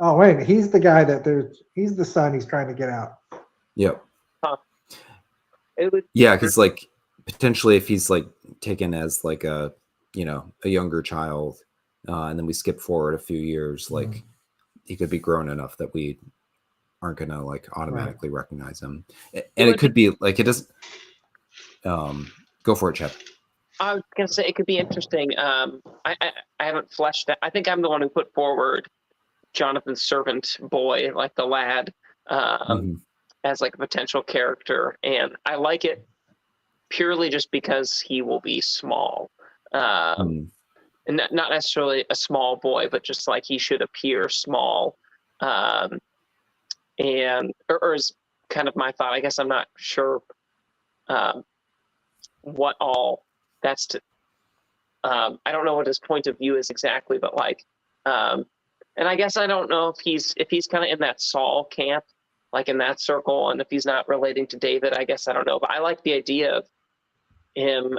Oh wait, he's the guy he's the son he's trying to get out. Yep. Yeah, because like potentially if he's like taken as like a younger child, and then we skip forward a few years, like he could be grown enough that we aren't gonna like automatically recognize him, and it could be like it doesn't. Go for it, Chad. I was gonna say it could be interesting. I haven't fleshed that. I think I'm the one who put forward Jonathan's servant boy, like the lad, as like a potential character, and I like it purely just because he will be small, and not necessarily a small boy, but just like he should appear small, and or is kind of my thought. I guess I'm not sure what all that's to. I don't know what his point of view is exactly, but like And I guess I don't know if he's kind of in that Saul camp, like in that circle, and if he's not relating to David, I guess I don't know. But I like the idea of him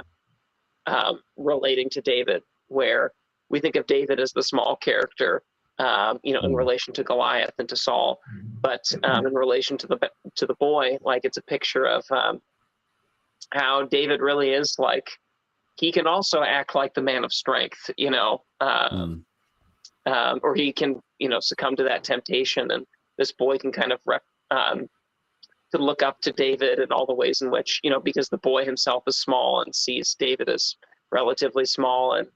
relating to David, where we think of David as the small character, in relation to Goliath and to Saul, but in relation to the boy, like it's a picture of how David really is like. He can also act like the man of strength, or he can, succumb to that temptation. And this boy can kind of to look up to David in all the ways in which, because the boy himself is small and sees David as relatively small and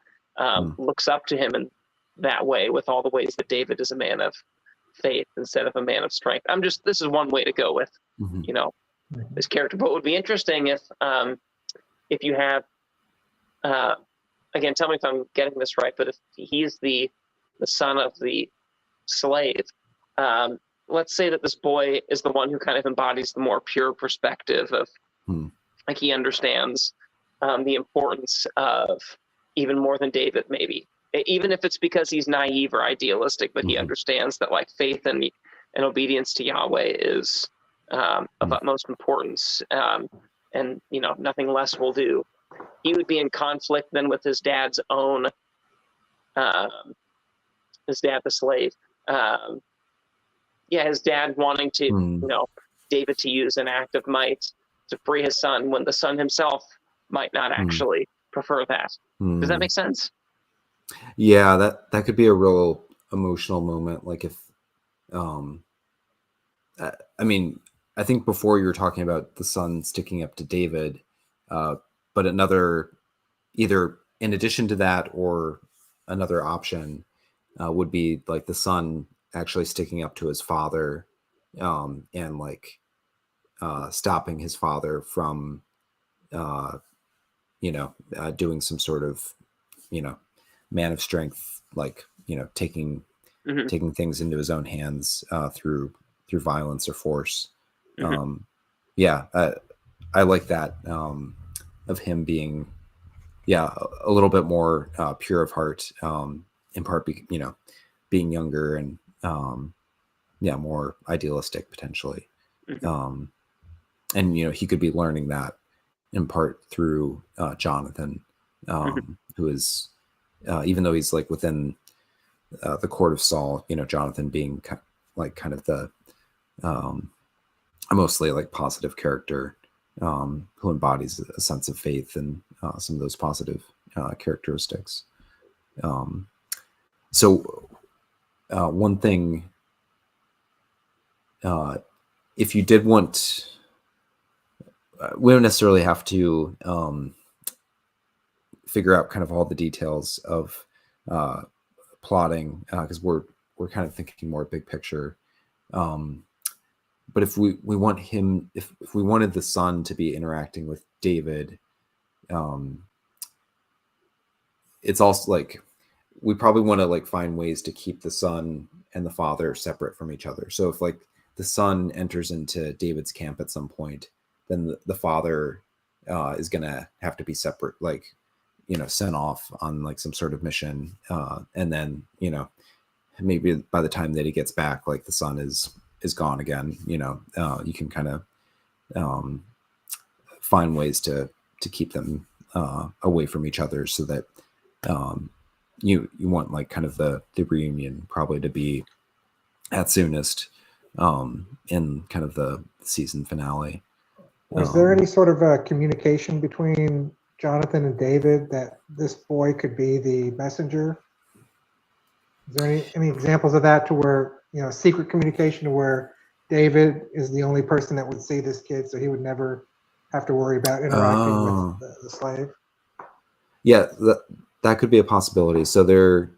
looks up to him in that way, with all the ways that David is a man of faith instead of a man of strength. This is one way to go with, this character. But it would be interesting if you have, again, tell me if I'm getting this right, but if he's the son of the slave, let's say that this boy is the one who kind of embodies the more pure perspective of, like, he understands the importance of, even more than David, maybe, even if it's because he's naive or idealistic, but he understands that, like, faith and obedience to Yahweh is of utmost importance, and nothing less will do. He would be in conflict then with his dad's own, his dad, the slave. His dad wanting to, David to use an act of might to free his son, when the son himself might not actually prefer that. Does that make sense? Yeah, that could be a real emotional moment. Like if, I think before you were talking about the son sticking up to David, but another, either in addition to that or another option would be like the son actually sticking up to his father, and like stopping his father from, doing some sort of, man of strength, like, taking things into his own hands through violence or force. I like that, of him being, a little bit more pure of heart, in part, being younger and, more idealistic potentially. And, he could be learning that in part through Jonathan, who is, even though he's like within the court of Saul, Jonathan being kind of the mostly like positive character, who embodies a sense of faith and some of those positive characteristics. So one thing, if you did want, we don't necessarily have to figure out kind of all the details of plotting, because we're kind of thinking more big picture. But if we want him, if we wanted the son to be interacting with David, it's also like, we probably want to like find ways to keep the son and the father separate from each other. So if like the son enters into David's camp at some point, then the father is going to have to be separate, like, sent off on like some sort of mission. And then, maybe by the time that he gets back, like the son is gone again. You can kind of find ways to keep them away from each other, so that you want like kind of the reunion probably to be at soonest in kind of the season finale. Was there any sort of communication between Jonathan and David that this boy could be the messenger? Is there any examples of that, to where, secret communication, to where David is the only person that would see this kid, so he would never have to worry about interacting with the slave? Yeah, that could be a possibility. So there's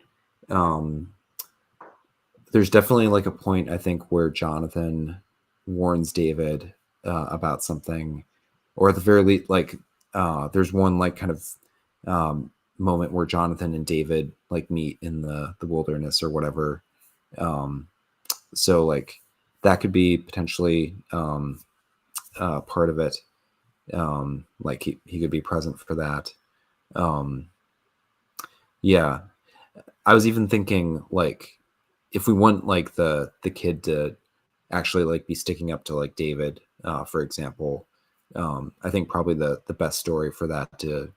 definitely like a point, I think, where Jonathan warns David about something, or at the very least, like there's one like kind of moment where Jonathan and David like meet in the wilderness or whatever. So like that could be potentially part of it. Like he could be present for that. I was even thinking like if we want like the kid to actually like be sticking up to like David, for example, I think probably the best story for that to,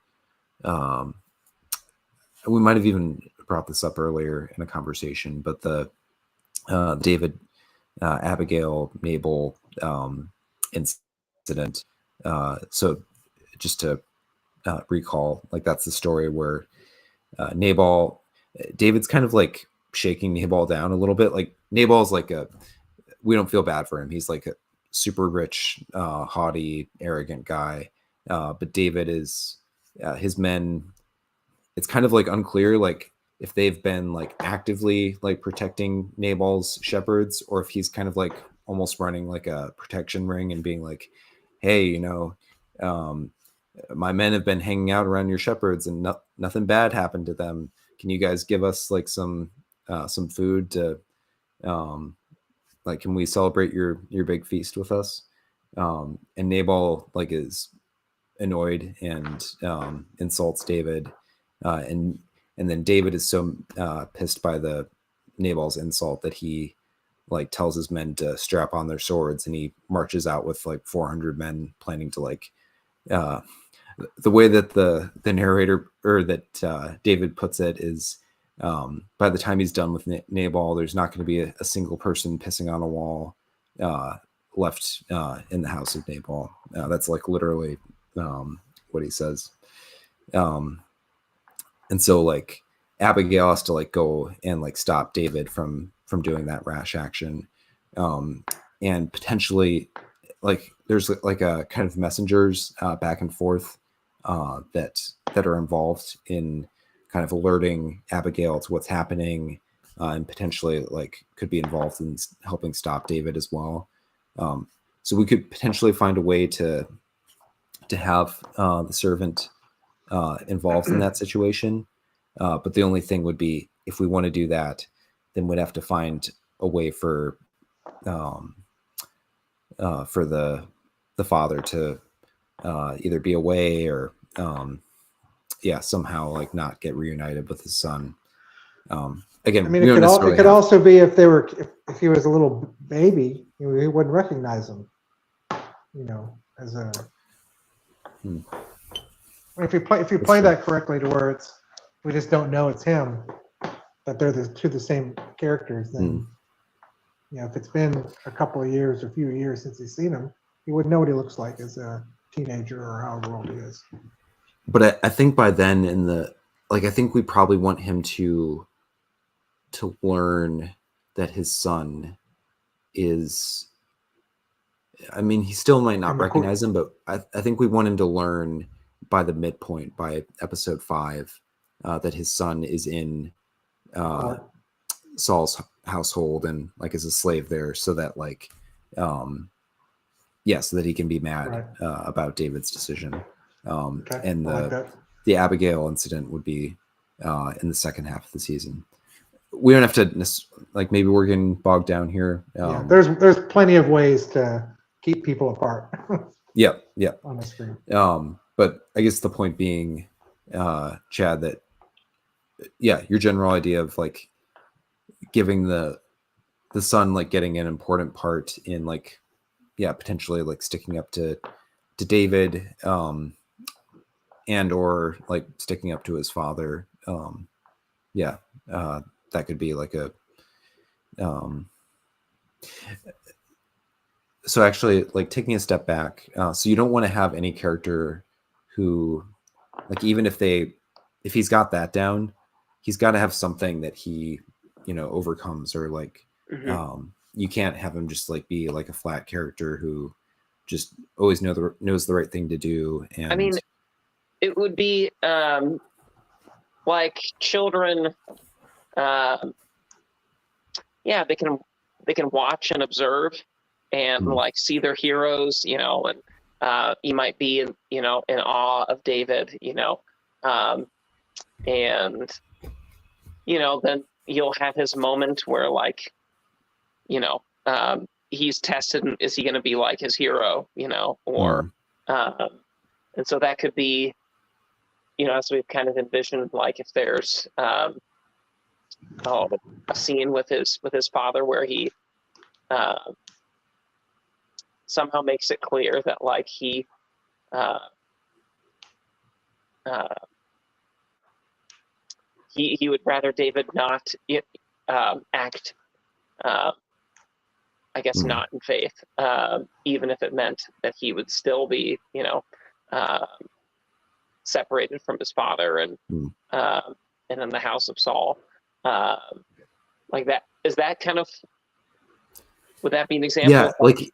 we might have even brought this up earlier in a conversation, but the David, Abigail, Nabal incident. So just to recall, like that's the story where David's kind of like shaking Nabal down a little bit. Like Nabal's like we don't feel bad for him. He's like a super rich, haughty, arrogant guy. But David is, his men, it's kind of like unclear, like if they've been like actively like protecting Nabal's shepherds, or if he's kind of like almost running like a protection ring and being like, hey, my men have been hanging out around your shepherds and nothing bad happened to them. Can you guys give us like some food to, like, can we celebrate your big feast with us? And Nabal like is annoyed and insults David, and then David is so pissed by the Nabal's insult that he like tells his men to strap on their swords, and he marches out with like 400 men, planning to like, the way that the narrator, or that David puts it, is by the time he's done with Nabal, there's not going to be a single person pissing on a wall left in the house of Nabal. That's like literally what he says. And so like Abigail has to like go and like stop David from doing that rash action, and potentially like there's like a kind of messengers back and forth that are involved in kind of alerting Abigail to what's happening, and potentially like could be involved in helping stop David as well. So we could potentially find a way to have the servant involved in that situation. But the only thing would be, if we want to do that, then we'd have to find a way for the father to either be away or somehow like not get reunited with his son. Again, I mean, it could also be if he was a little baby, he wouldn't recognize him. As a. If you play that correctly to where we just don't know it's him, that they're the same characters, then if it's been a couple of years or a few years since he's seen him, he wouldn't know what he looks like as a teenager or however old he is. But I think by then I think we probably want him to learn that his son is, I mean, he still might not recognize him, but I think we want him to learn by the midpoint, by episode 5, that his son is in Saul's household and like is a slave there, so that like, so that he can be mad about David's decision. And the Abigail incident would be in the second half of the season. We don't have to like, maybe we're getting bogged down here. There's plenty of ways to keep people apart. Yeah. On the screen. But I guess the point being, Chad, that your general idea of like giving the son like getting an important part in like, potentially like sticking up to David, and or like sticking up to his father. That could be like a. So actually, like taking a step back, so you don't want to have any character who, like, even if he's got that down, he's got to have something that he, overcomes, or like, you can't have him just like be like a flat character who just always knows the right thing to do. And I mean, it would be like children. They can watch and observe and like see their heroes, and you might be in awe of David, and then you'll have his moment where like, he's tested, and is he going to be like his hero, or and so that could be, as we've kind of envisioned, like if there's a scene with his father where he somehow makes it clear that like he would rather David not act, I guess, not in faith, even if it meant that he would still be, separated from his father and in the house of Saul, like that. Is that kind of, would that be an example? Yeah, like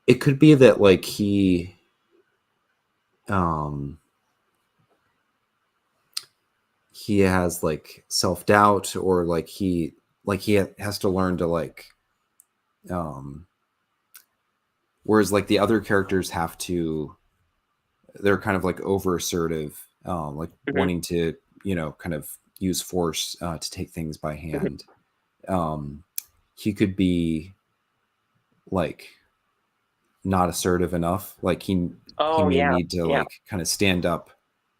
it could be that like he has like self-doubt, or like he has to learn to like whereas like the other characters have to, they're kind of like over assertive, like wanting to, kind of use force to take things by hand. He could be like not assertive enough, like he may need to like kind of stand up.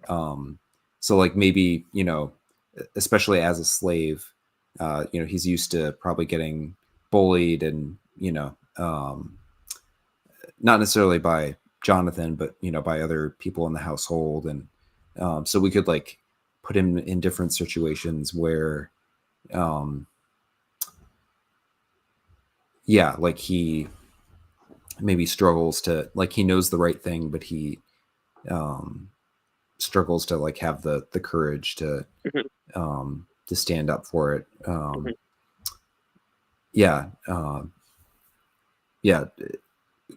So like maybe, especially as a slave, he's used to probably getting bullied and, not necessarily by Jonathan, but, by other people in the household. And so we could like put him in different situations where, like he maybe struggles to, like, he knows the right thing, but he struggles to like have the courage to stand up for it.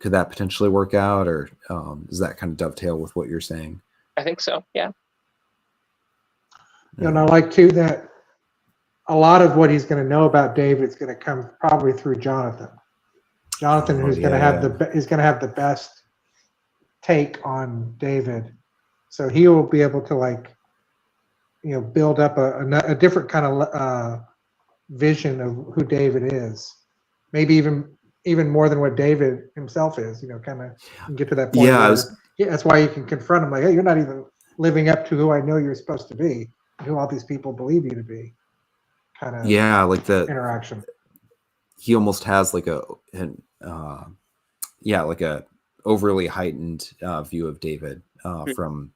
Could that potentially work out, or does that kind of dovetail with what you're saying? I think so. Yeah. And I like too that a lot of what he's going to know about David is going to come probably through Jonathan. Who's going to have the best take on David, so he will be able to like, build up a different kind of vision of who David is, maybe even more than what David himself is. Kind of get to that point. That's why you can confront him like, hey, you're not even living up to who I know you're supposed to be, who all these people believe you to be. Kind of like the interaction. He almost has like a overly heightened view of David from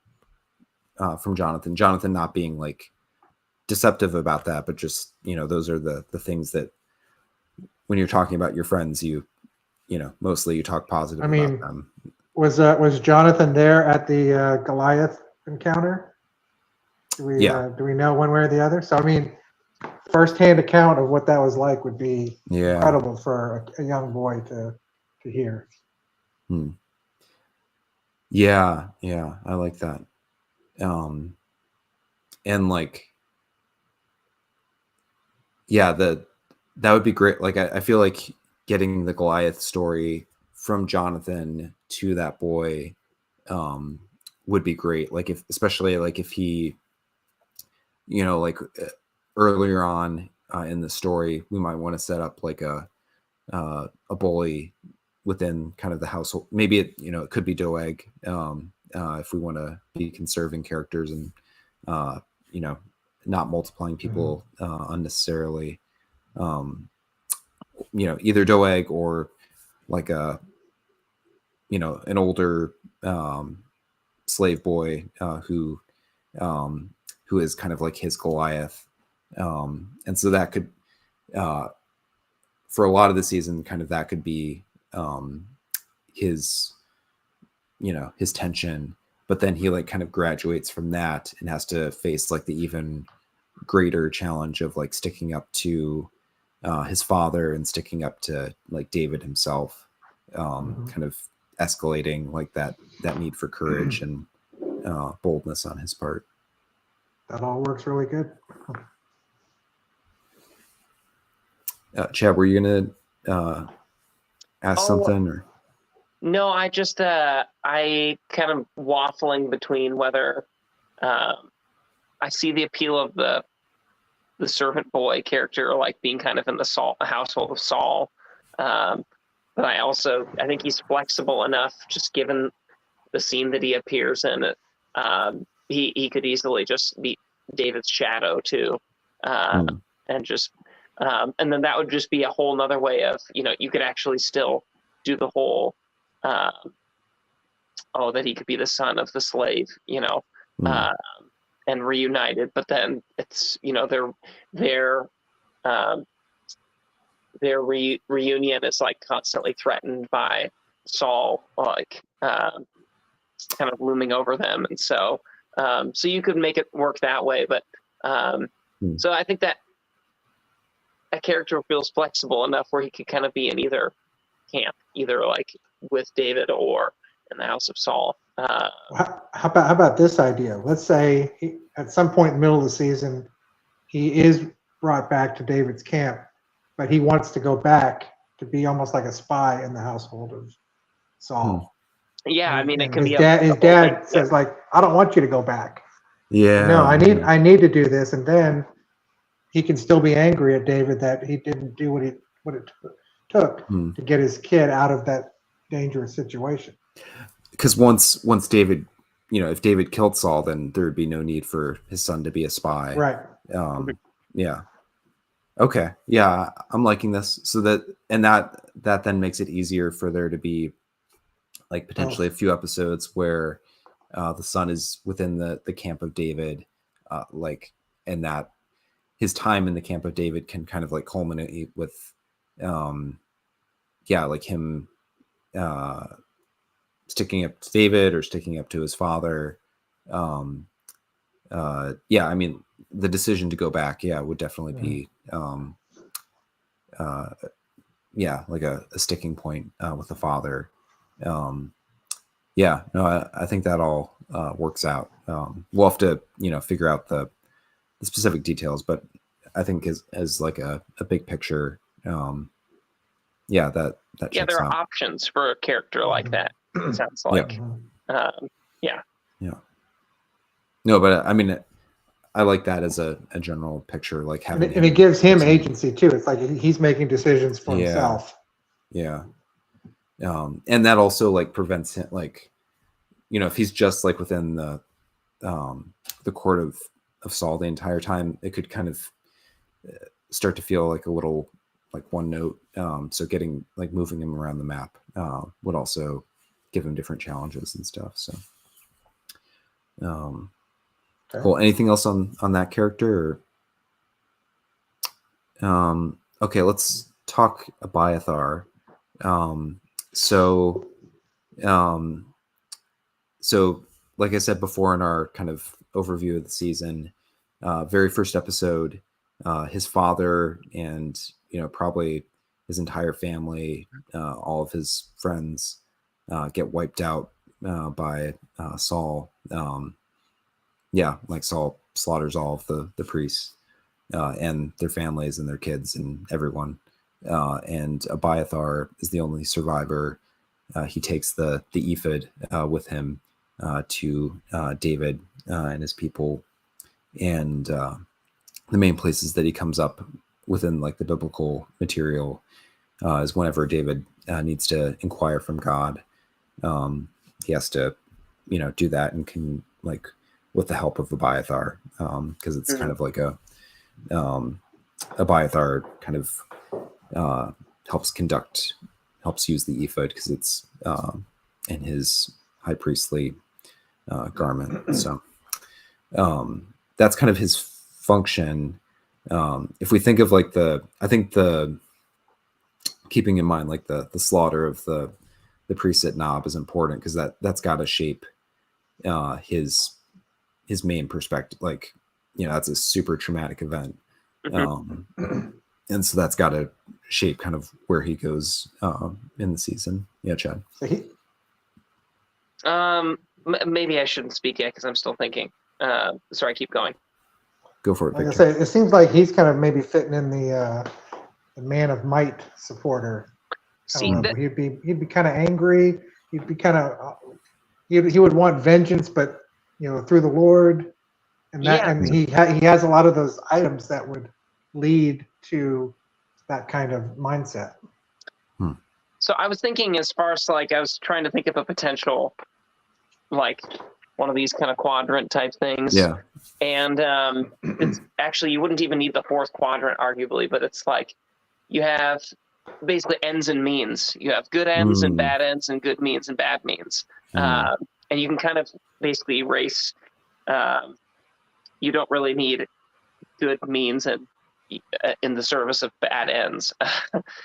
Jonathan. Jonathan not being like deceptive about that, but just, those are the things that when you're talking about your friends, mostly you talk positive about them. Was Jonathan there at the Goliath encounter? Do we know one way or the other? So I mean, first-hand account of what that was like would be incredible for a young boy to hear. Yeah, I like that. And like, that would be great. Like, I feel like getting the Goliath story from Jonathan to that boy would be great. Like, especially if he, like earlier on in the story, we might want to set up like a bully within kind of the household. Maybe it could be Doeg, if we want to be conserving characters and not multiplying people unnecessarily. Either Doeg or like an older slave boy who is kind of like his Goliath. And so that could, for a lot of the season, kind of that could be his tension, but then he like kind of graduates from that and has to face like the even greater challenge of like sticking up to his father and sticking up to like David himself, kind of escalating like that need for courage and boldness on his part. That all works really good. Chad, were you gonna ask something? Or no, I just I kind of waffling between whether I see the appeal of the servant boy character, like being kind of in the household of Saul, but I think he's flexible enough, just given the scene that he appears in. He could easily just be David's shadow too. and just and then that would just be a whole nother way of, you could actually still do the whole that he could be the son of the slave, and reunited, but then it's, their reunion is like constantly threatened by Saul, like kind of looming over them, and so you could make it work that way, but so I think that a character feels flexible enough where he could kind of be in either camp, either like with David or in the house of Saul. How about this idea? Let's say at some point in the middle of the season, he is brought back to David's camp, but he wants to go back to be almost like a spy in the household of Saul. Yeah, I mean, it can his be his dad says, like, I don't want you to go back. Yeah. No, I need to do this, and then he can still be angry at David that he didn't do what it took to get his kid out of that dangerous situation. Because once David, if David killed Saul, then there would be no need for his son to be a spy. Right. Yeah. Okay. Yeah, I'm liking this. So that then makes it easier for there to be like potentially a few episodes where the son is within the camp of David, and that his time in the camp of David can kind of like culminate with, like him sticking up to David or sticking up to his father. I mean, the decision to go back, would definitely be, like a sticking point with the father. I think that all works out. We'll have to, figure out the specific details, but I think as like a big picture, that checks there are out. options for a character like that. It sounds like, No, but I mean, I like that as a general picture, like having, and it gives him agency too. It's like he's making decisions for himself. Yeah. And that also like prevents him, like, if he's just like within the court of Saul the entire time, it could kind of start to feel like a little like one note. So moving him around the map would also give him different challenges and stuff. So, cool. Anything else on that character? Or, okay, let's talk Abiathar. So like I said before in our kind of overview of the season, very first episode, his father and, probably his entire family, all of his friends, get wiped out by Saul. Like Saul slaughters all of the priests and their families and their kids and everyone. And Abiathar is the only survivor. He takes the ephod with him to David and his people. And the main places that he comes up within like the biblical material is whenever David needs to inquire from God. He has to, do that and can like with the help of Abiathar, because it's kind of like Abiathar kind of helps use the ephod because it's in his high priestly garment. So that's kind of his function. If we think of like keeping in mind like the slaughter of the priests at Nob is important because that's got to shape his main perspective. Like, that's a super traumatic event. And so that's got to shape kind of where he goes in the season. Yeah, Chad. Maybe I shouldn't speak yet because I'm still thinking. Sorry, keep going. Go for it. Like I say, it seems like he's kind of maybe fitting in the man of might supporter. He'd be kind of angry. He'd be kind of he would want vengeance, but through the Lord, and he has a lot of those items that would lead to that kind of mindset. So I was thinking as far as like I was trying to think of a potential like one of these kind of quadrant type things. Yeah. And it's actually, you wouldn't even need the fourth quadrant, arguably, but it's like you have basically ends and means. You have good ends and bad ends, and good means and bad means. And you can kind of basically erase. You don't really need good means and in the service of bad ends.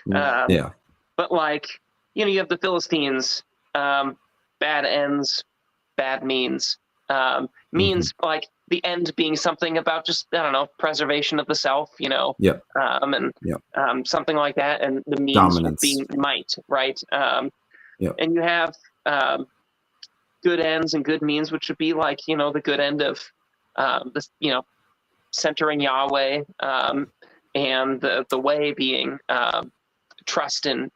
Yeah. But like, you have the Philistines, bad ends, bad means. Means like the end being something about just, I don't know, preservation of the self, Yep. and something like that. And the means Dominance. being might, right? Yep. And you have good ends and good means, which would be like, the good end of this, centering Yahweh, and the way being trust in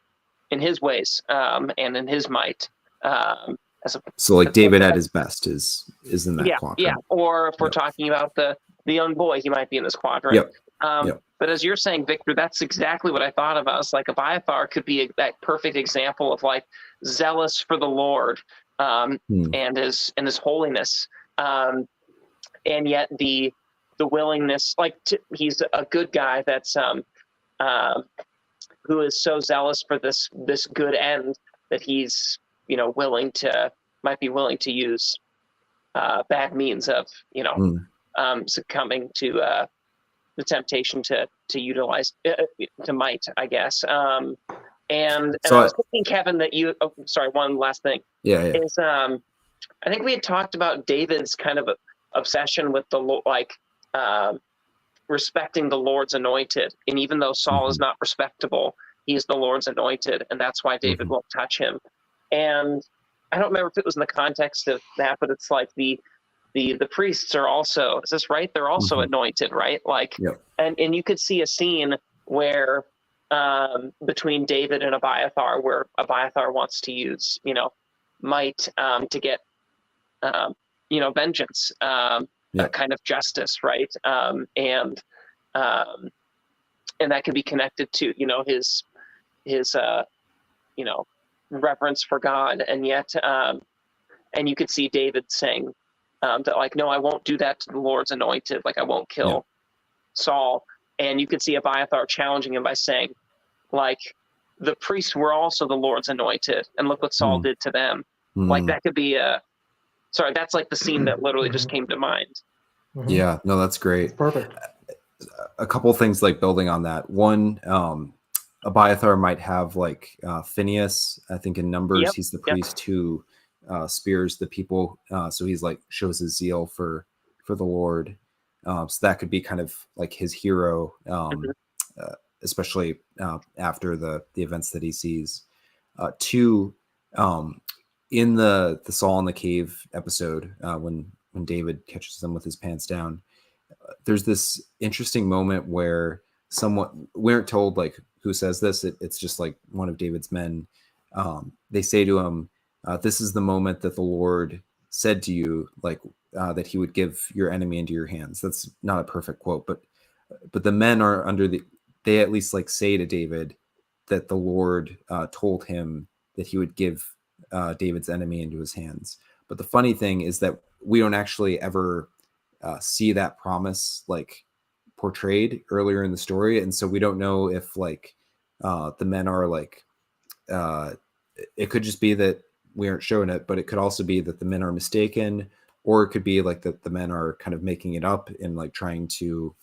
his ways, and in his might. So like David at his best is in that quadrant. Yeah. Or if we're talking about the young boy, he might be in this quadrant. Yep. But as you're saying, Victor, that's exactly what I thought of. I was like, Abiathar could be that perfect example of like zealous for the Lord, and his holiness, and yet the willingness, like he's a good guy that's who is so zealous for this good end that he's might be willing to use bad means of succumbing to the temptation to utilize to might, I guess. And So I was thinking, Kevin, that sorry, one last thing. Yeah. Is I think we had talked about David's kind of obsession with respecting the Lord's anointed, and even though Saul is not respectable, he is the Lord's anointed, and that's why David won't touch him. And I don't remember if it was in the context of that, but it's like the priests are also, is this right? They're also anointed, right? Like, and you could see a scene where between David and Abiathar, where Abiathar wants to use, might to get, vengeance, kind of justice, right? And that could be connected to, his reverence for God, and yet, and you could see David saying that, like, no, I won't do that to the Lord's anointed. Like, I won't kill Saul. And you could see Abiathar challenging him by saying, like, the priests were also the Lord's anointed, and look what Saul did to them. Like, that could be sorry, that's like the scene that literally just came to mind. Yeah, no, that's great. Perfect. A couple things like building on that. One, Abiathar might have like Phineas, I think in Numbers, he's the priest who spears the people. So he's like shows his zeal for the Lord. So that could be kind of like his hero, especially after the events that he sees. Two, in the Saul in the cave episode, when David catches them with his pants down, there's this interesting moment where we aren't told like who says this. It's just like one of David's men. They say to him, this is the moment that the Lord said to you, like that he would give your enemy into your hands. That's not a perfect quote, but the men are they at least like say to David that the Lord told him that he would give David's enemy into his hands. But the funny thing is that we don't actually ever see that promise like portrayed earlier in the story, and so we don't know if like the men are like it could just be that we aren't showing it, but it could also be that the men are mistaken, or it could be like that the men are kind of making it up and like trying to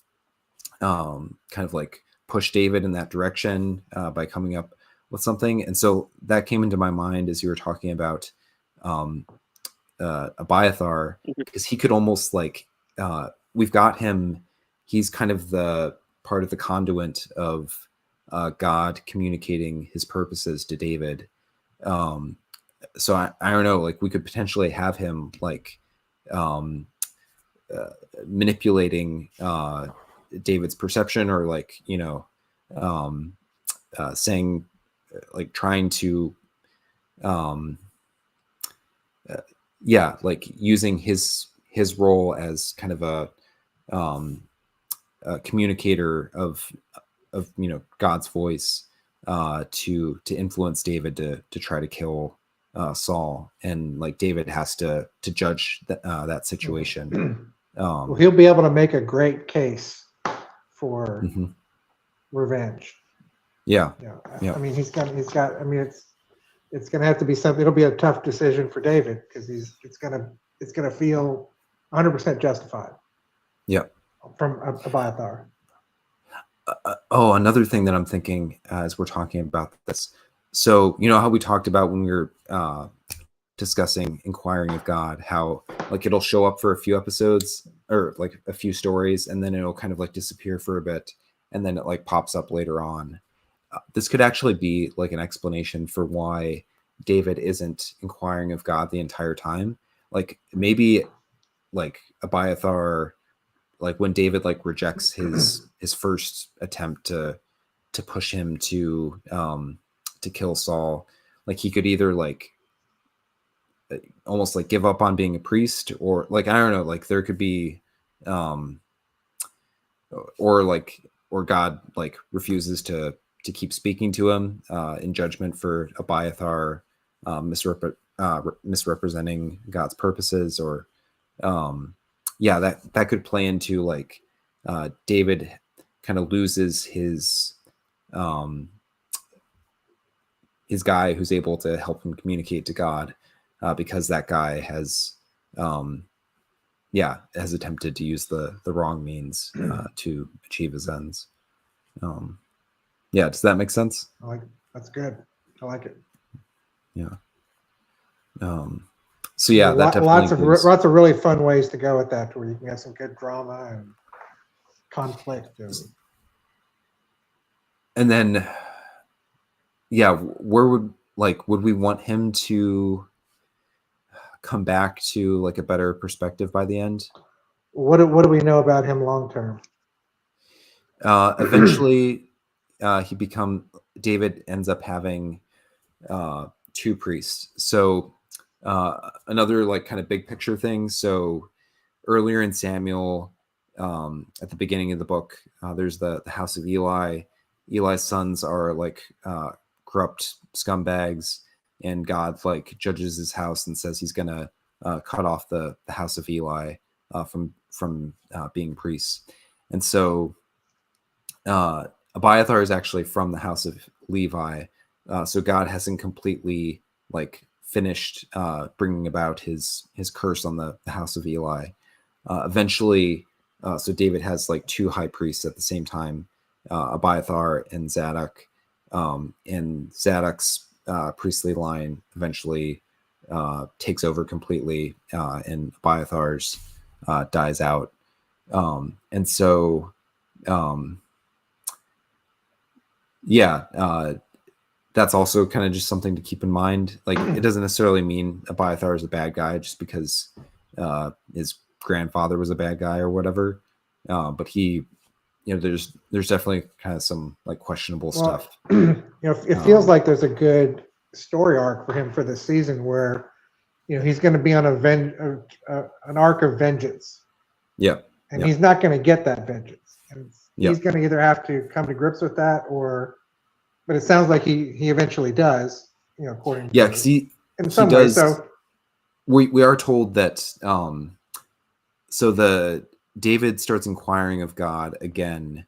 kind of like push David in that direction by coming up with something. And so that came into my mind as you were talking about Abiathar, because he could almost like we've got him, he's kind of the part of the conduit of God communicating his purposes to David. So I don't know, like we could potentially have him like manipulating David's perception, or like, saying like trying to like using his role as kind of a communicator of God's voice to influence David to try to kill Saul, and like David has to judge that situation. Well, he'll be able to make a great case for Mhm. revenge. Yeah. I mean, he's got. I mean, it's going to have to be something. It'll be a tough decision for David because it's going to feel 100% justified. Yeah. From Abiathar. Another thing that I'm thinking as we're talking about this. So you know how we talked about when we were discussing inquiring of God, how like it'll show up for a few episodes or like a few stories, and then it'll kind of like disappear for a bit, and then it like pops up later on. This could actually be like an explanation for why David isn't inquiring of God the entire time. Like maybe like Abiathar, like when David like rejects his first attempt to push him to kill Saul, like he could either like almost like give up on being a priest, or like I don't know, like there could be or God like refuses to keep speaking to him in judgment for Abiathar misrepresenting God's purposes, or that could play into like David kind of loses his guy who's able to help him communicate to God, because that guy has attempted to use the wrong means to achieve his ends. Does that make sense? That's good. I like it. Yeah. So yeah, that lots of really fun ways to go with that, where you can have some good drama and conflict. And then, where would we want him to come back to like a better perspective by the end? What do we know about him long term? Eventually, David ends up having two priests. So another like kind of big picture thing. So earlier in Samuel, at the beginning of the book, there's the house of Eli. Eli's sons are like corrupt scumbags, and God like judges his house and says he's gonna cut off the house of Eli from being priests. And so Abiathar is actually from the house of Levi, so God hasn't completely like finished bringing about his curse on the house of Eli. Eventually, so David has like two high priests at the same time, Abiathar and Zadok, and Zadok's priestly line eventually takes over completely, and Abiathar's dies out. And so that's also kind of just something to keep in mind. Like it doesn't necessarily mean Abiathar is a bad guy just because his grandfather was a bad guy or whatever, but he, there's definitely kind of some like questionable stuff. It feels like there's a good story arc for him for this season where he's going to be on an arc of vengeance. And he's not going to get that vengeance, and he's going to either have to come to grips with that, but it sounds like he eventually does, according to because he does. So we are told that so the David starts inquiring of God again,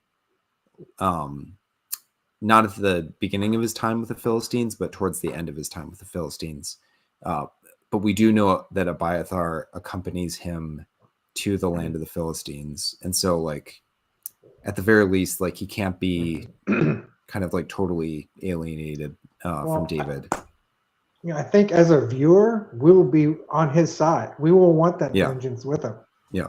not at the beginning of his time with the Philistines, but towards the end of his time with the Philistines. But we do know that Abiathar accompanies him to the land of the Philistines, and so like at the very least, like he can't be kind of like totally alienated from David. I think as a viewer, we will be on his side. We will want that vengeance with him. Yeah.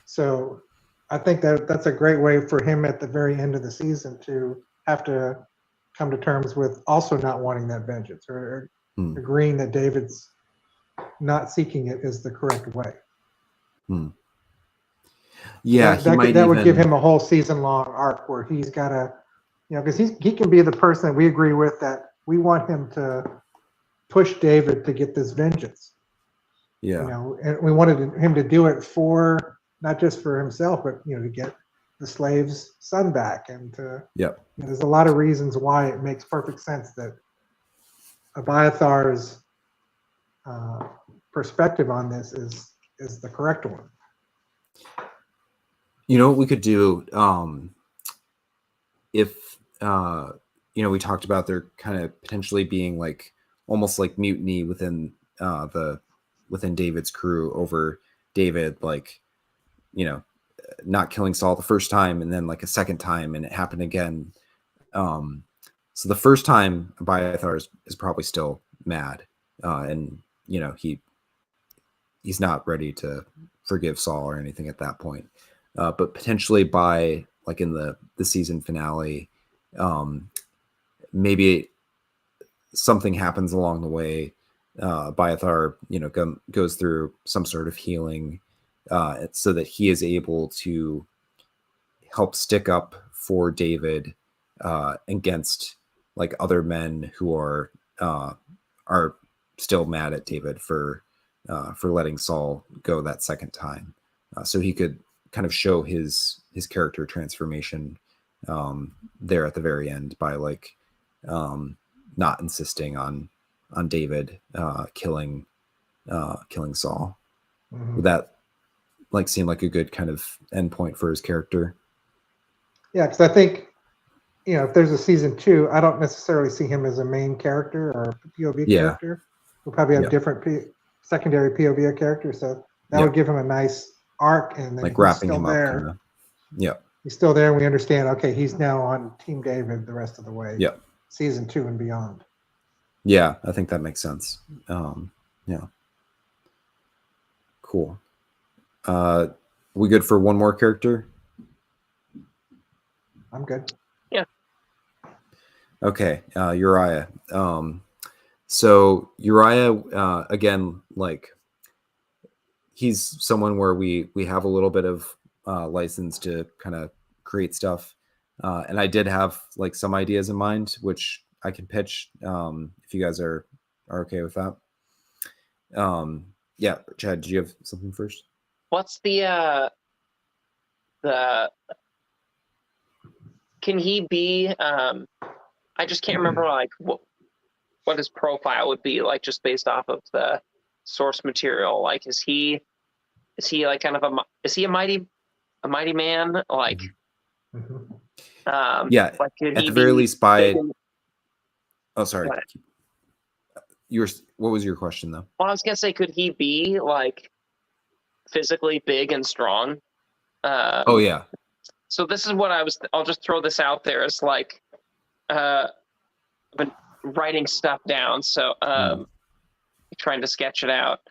So I think that's a great way for him at the very end of the season to have to come to terms with also not wanting that vengeance, or agreeing that David's not seeking it is the correct way. Yeah, that would give him a whole season-long arc where he's got to, because he can be the person that we agree with, that we want him to push David to get this vengeance. And we wanted him to do it for not just for himself, but to get the slave's son back, and to there's a lot of reasons why it makes perfect sense that Abiathar's perspective on this is the correct one. You know what we could do, if we talked about there kind of potentially being like almost like mutiny within David's crew over David, like, not killing Saul the first time and then like a second time and it happened again. So the first time Abiathar is probably still mad, and he's not ready to forgive Saul or anything at that point. But potentially by like in the season finale, maybe something happens along the way. Abiathar, goes through some sort of healing, so that he is able to help stick up for David against like other men who are still mad at David for letting Saul go that second time. So he could kind of show his character transformation there at the very end by like not insisting on David killing Saul. Mm-hmm. Would that like seem like a good kind of endpoint for his character? Yeah, because I think, if there's a season 2, I don't necessarily see him as a main character or a POV character. We'll probably have different secondary POV characters, so that would give him a nice arc, and then like wrapping him up. There. Yeah, he's still there, and we understand. Okay, he's now on Team David the rest of the way. Yeah, season 2 and beyond. Yeah, I think that makes sense. Yeah, cool. We good for one more character? I'm good. Yeah. Okay, Uriah. So Uriah, again, like he's someone where we have a little bit of license to kind of create stuff, and I did have like some ideas in mind, which I can pitch if you guys are okay with that. Yeah, Chad, do you have something first? What's the can he be I just can't remember like what his profile would be like just based off of the source material. Like is he like kind of is he a mighty man, like Mm-hmm. Yeah, like could at he the very least by oh sorry, what was your question though? Well, I was gonna say, could he be like physically big and strong? Oh yeah. So this is what I'll just throw this out there as like I've been writing stuff down, so trying to sketch it out.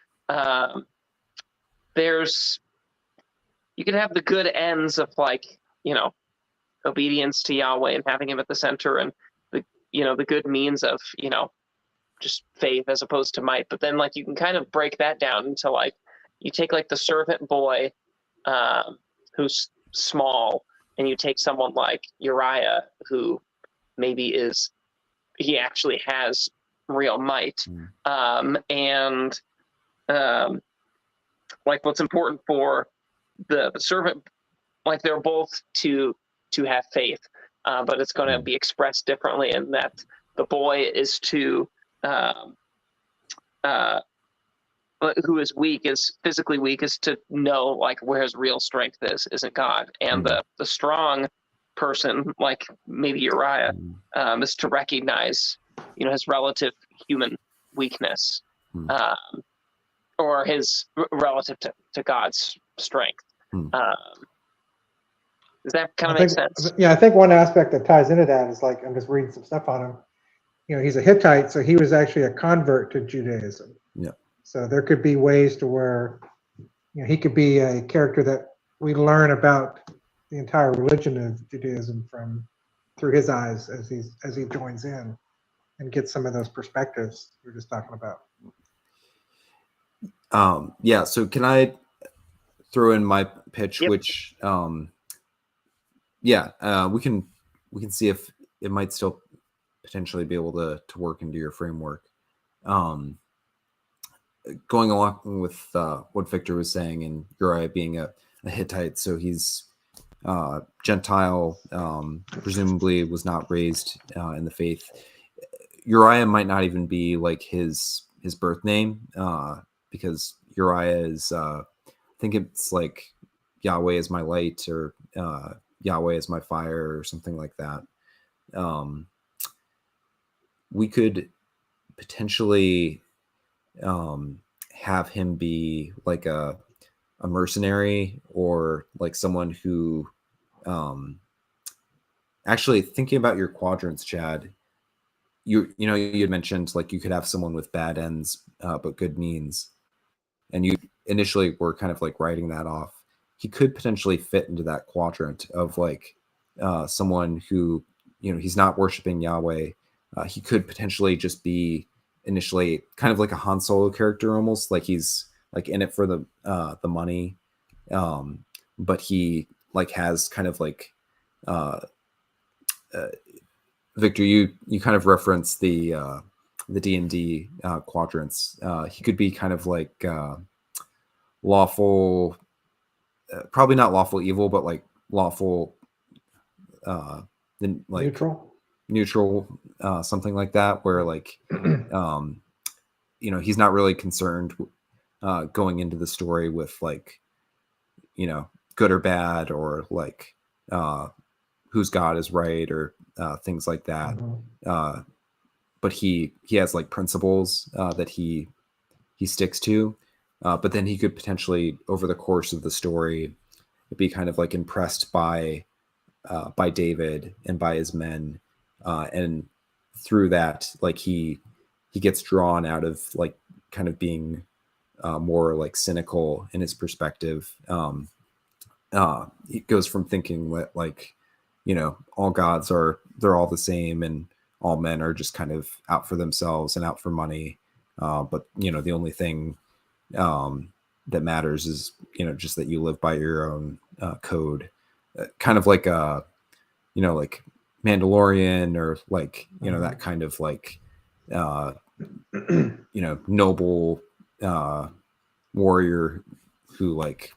You could have the good ends of like, obedience to Yahweh and having him at the center, and the good means of, just faith as opposed to might. But then like you can kind of break that down into like you take like the servant boy who's small, and you take someone like Uriah who maybe he actually has real might. And like what's important for the servant, like they're both to have faith, but it's going to be expressed differently in that the boy is to who is physically weak is to know like where his real strength isn't God, and the strong person like maybe Uriah is to recognize his relative human weakness, or his relative to God's strength. Does that kind of make sense? Yeah, I think one aspect that ties into that is like, I'm just reading some stuff on him. He's a Hittite, so he was actually a convert to Judaism. Yeah. So there could be ways to where, he could be a character that we learn about the entire religion of Judaism through his eyes as he joins in and gets some of those perspectives we were just talking about. Yeah. So can I throw in my pitch, Yep. which, we can see if it might still potentially be able to work into your framework. Going along with what Victor was saying, and Uriah being a Hittite, so he's Gentile, presumably was not raised in the faith. Uriah might not even be like his his birth name, because Uriah is, I think it's like Yahweh is my light, or Yahweh is my fire, or something like that. We could potentially have him be like a mercenary, or like someone who, actually thinking about your quadrants, Chad, you had mentioned like you could have someone with bad ends but good means, and you initially were kind of like writing that off. He could potentially fit into that quadrant of like someone who, he's not worshiping Yahweh. He could potentially just be initially kind of like a Han Solo character, almost like he's like in it for the money, but he like has kind of like Victor, you kind of referenced the D&D quadrants. He could be kind of like lawful, probably not lawful evil, but like lawful, then like neutral, something like that, where like he's not really concerned going into the story with like good or bad, or like whose God is right, or things like that. But he has like principles that he sticks to. But then he could potentially, over the course of the story, be kind of like impressed by David and by his men, and through that, like he gets drawn out of like kind of being more like cynical in his perspective. He goes from thinking that like all gods they're all the same, and all men are just kind of out for themselves and out for money, but the only thing that matters is just that you live by your own code, kind of like like Mandalorian, or like that kind of like noble warrior who like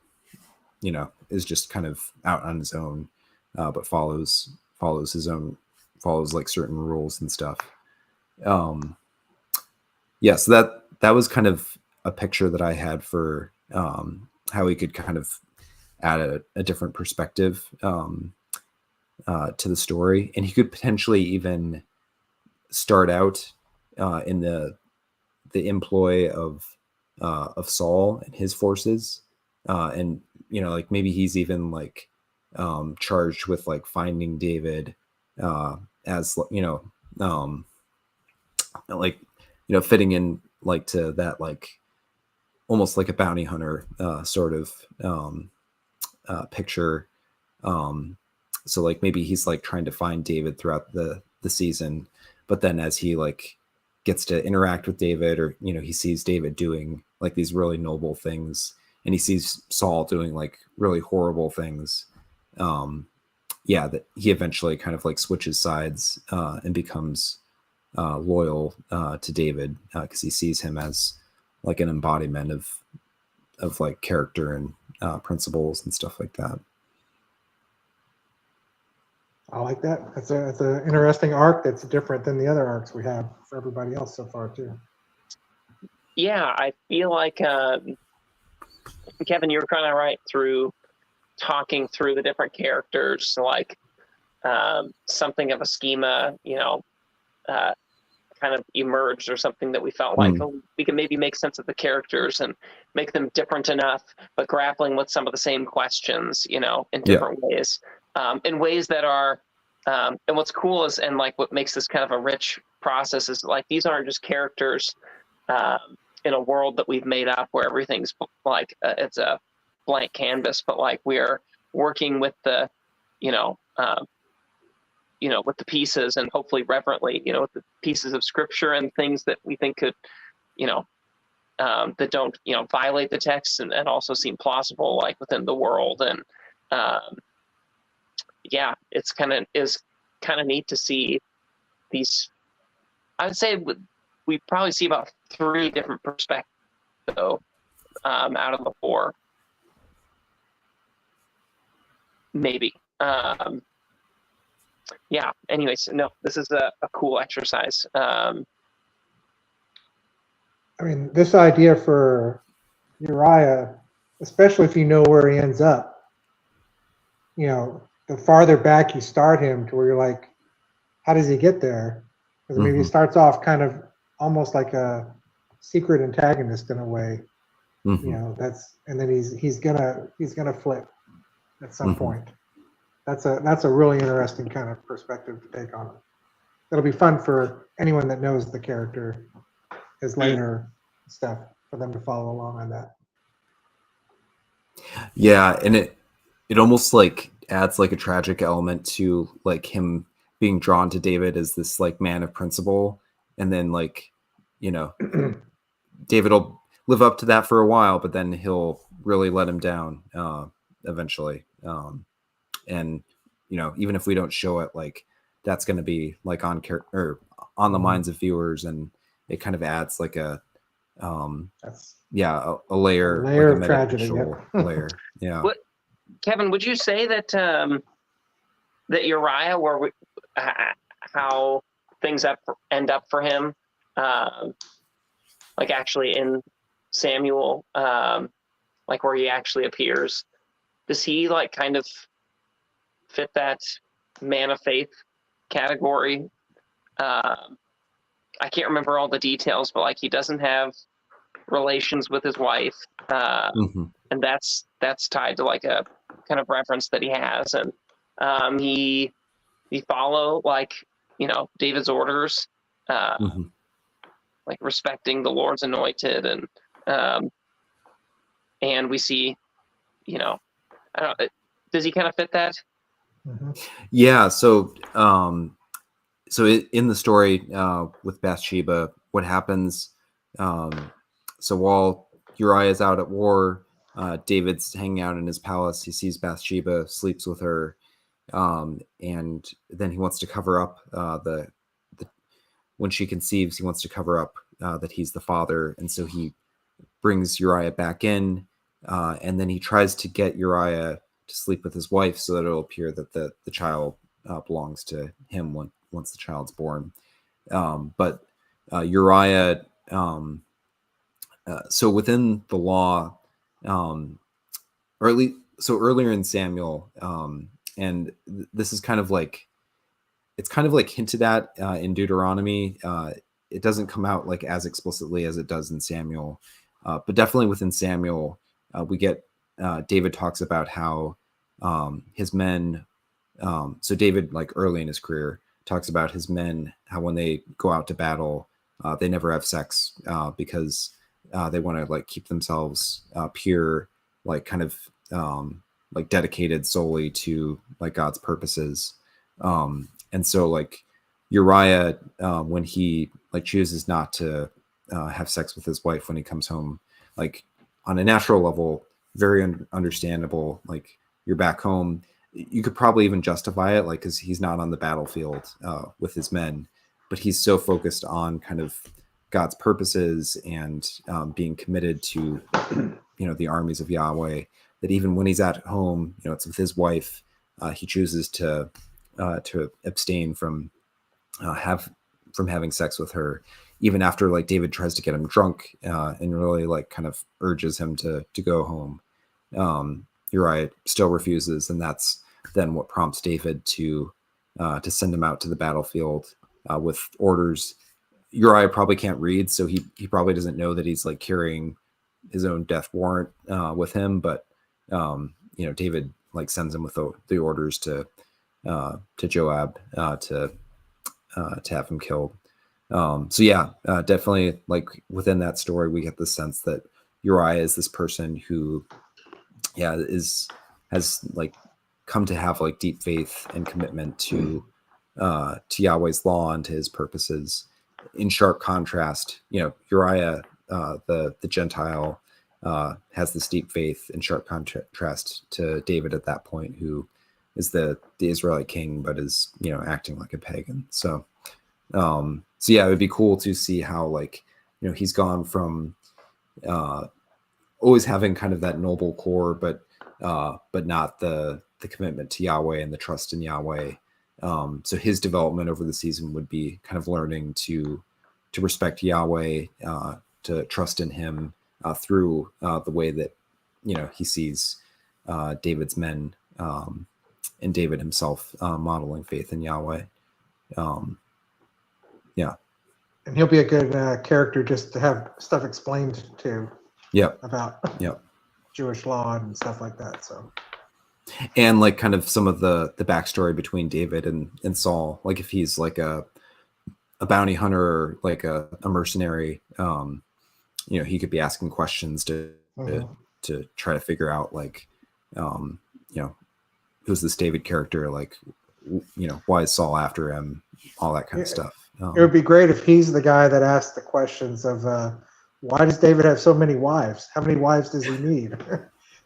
is just kind of out on his own, but follows his own, follows like certain rules and stuff. Yeah, so that was kind of a picture that I had for how he could kind of add a different perspective to the story, and he could potentially even start out in the employ of Saul and his forces, and like maybe he's even like charged with like finding David, as like fitting in like to that, like almost like a bounty hunter sort of picture. So like maybe he's like trying to find David throughout the season, but then as he like gets to interact with David, or he sees David doing like these really noble things, and he sees Saul doing like really horrible things, that he eventually kind of like switches sides and becomes loyal to David, because he sees him as like an embodiment of like character and principles and stuff like that. I like that. It's an interesting arc that's different than the other arcs we have for everybody else so far too. Yeah, I feel like Kevin, you were kind of right through talking through the different characters, like something of a schema, kind of emerged, or something that we felt like we can maybe make sense of the characters and make them different enough, but grappling with some of the same questions, in different ways, in ways that are, and what's cool is, and like what makes this kind of a rich process is like, these aren't just characters in a world that we've made up where everything's like, it's a blank canvas, but like we're working with the, with the pieces, and hopefully reverently, with the pieces of scripture and things that we think could, that don't, violate the text, and also seem plausible, like within the world. And it's kind of neat to see these. I would say we probably see about 3 different perspectives, though, out of the 4, maybe. Anyways, no, this is a cool exercise. I mean, this idea for Uriah, especially if you know where he ends up, you know, the farther back you start him to where you're like, how does he get there? Because maybe he starts off kind of almost like a secret antagonist in a way, you know, and then he's gonna flip at some point. That's a really interesting kind of perspective to take on it. It'll be fun for anyone that knows the character, his later stuff, for them to follow along on that. Yeah, and it almost like adds like a tragic element to like him being drawn to David as this like man of principle, and then like, you know, David will live up to that for a while, but then he'll really let him down eventually. And you know, even if we don't show it, like that's going to be like on the minds of viewers, and it kind of adds like a layer of like a tragedy, layer. Yeah. What, Kevin, would you say that that Uriah, how things end up for him, like actually in Samuel, like where he actually appears, does he like kind of fit that man of faith category? I can't remember all the details, but like he doesn't have relations with his wife, and that's tied to like a kind of reference that he has, and he follow like, you know, David's orders, like respecting the Lord's anointed, and we see, you know, I don't know, does he kind of fit that? Yeah. So in the story with Bathsheba, what happens? So while Uriah is out at war, David's hanging out in his palace. He sees Bathsheba, sleeps with her, and then he wants to cover up when she conceives. He wants to cover up that he's the father, and so he brings Uriah back in, and then he tries to get Uriah to sleep with his wife so that it'll appear that the child belongs to him once the child's born. But Uriah, so within the law, or at least so earlier in Samuel, and this is kind of like, it's kind of like hinted at in Deuteronomy. It doesn't come out like as explicitly as it does in Samuel, but definitely within Samuel, we get David talks about how his men. So David, like early in his career, talks about his men, how when they go out to battle, they never have sex because they want to like keep themselves pure, like kind of like dedicated solely to like God's purposes. And so like Uriah, when he like chooses not to have sex with his wife when he comes home, like on a natural level, very understandable. Like you're back home. You could probably even justify it, like, because he's not on the battlefield with his men, but he's so focused on kind of God's purposes and being committed to, you know, the armies of Yahweh, that even when he's at home, you know, it's with his wife, he chooses to abstain from having sex with her, even after like David tries to get him drunk and really like kind of urges him to go home. Uriah still refuses, and that's then what prompts David to send him out to the battlefield with orders. Uriah probably can't read, so he probably doesn't know that he's like carrying his own death warrant with him. But you know, David like sends him with the orders to Joab to have him killed. So yeah, definitely like within that story, we get the sense that Uriah is this person who, yeah, has like come to have like deep faith and commitment to Yahweh's law and to his purposes. In sharp contrast, you know, Uriah, the Gentile, has this deep faith in sharp contrast to David at that point, who is the Israelite king, but is, you know, acting like a pagan. So yeah, it would be cool to see how, like, you know, he's gone from always having kind of that noble core, but not the commitment to Yahweh and the trust in Yahweh. So his development over the season would be kind of learning to respect Yahweh, to trust in him through the way that he sees David's men and David himself modeling faith in Yahweh. Yeah. And he'll be a good character just to have stuff explained to. Yep. About Jewish law and stuff like that. So. And like kind of some of the backstory between David and Saul, like if he's like a bounty hunter or like a mercenary, he could be asking questions to try to figure out like, who's this David character? Like, why is Saul after him? All that kind of stuff. It would be great if he's the guy that asks the questions of why does David have so many wives? How many wives does he need?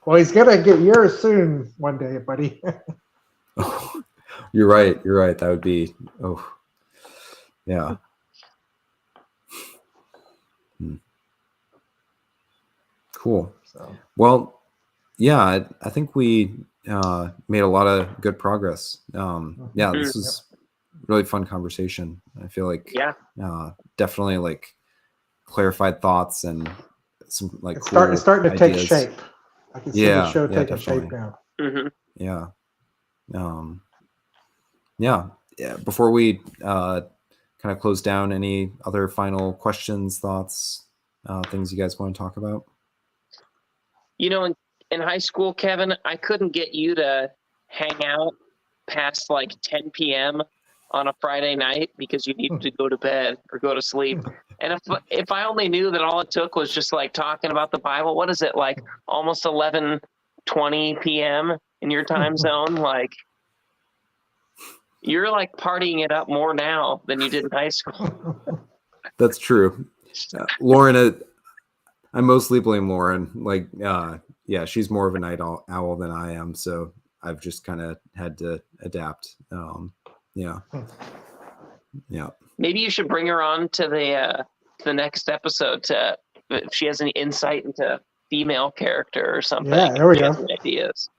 Well, he's gonna get yours soon one day, buddy. Oh, you're right. That would be yeah. Cool. So. Well, yeah, I think we made a lot of good progress. Yeah, this was really fun conversation. I feel like definitely like clarified thoughts and some like it's starting to take shape. I can see the show taking definitely. shape now. Mm-hmm. Yeah. Before we kind of close down, any other final questions, thoughts, things you guys want to talk about? In high school, Kevin, I couldn't get you to hang out past like 10 p.m. on a Friday night because you needed to go to bed or go to sleep. And if I only knew that all it took was just like talking about the Bible, what is it, like almost 11:20 p.m. in your time zone? Like, you're like partying it up more now than you did in high school. That's true. Lauren, I mostly blame Lauren. Like, she's more of a night owl than I am. So I've just kind of had to adapt. Yeah. Maybe you should bring her on to the next episode if she has any insight into female character or something. Yeah, there we go. Ideas.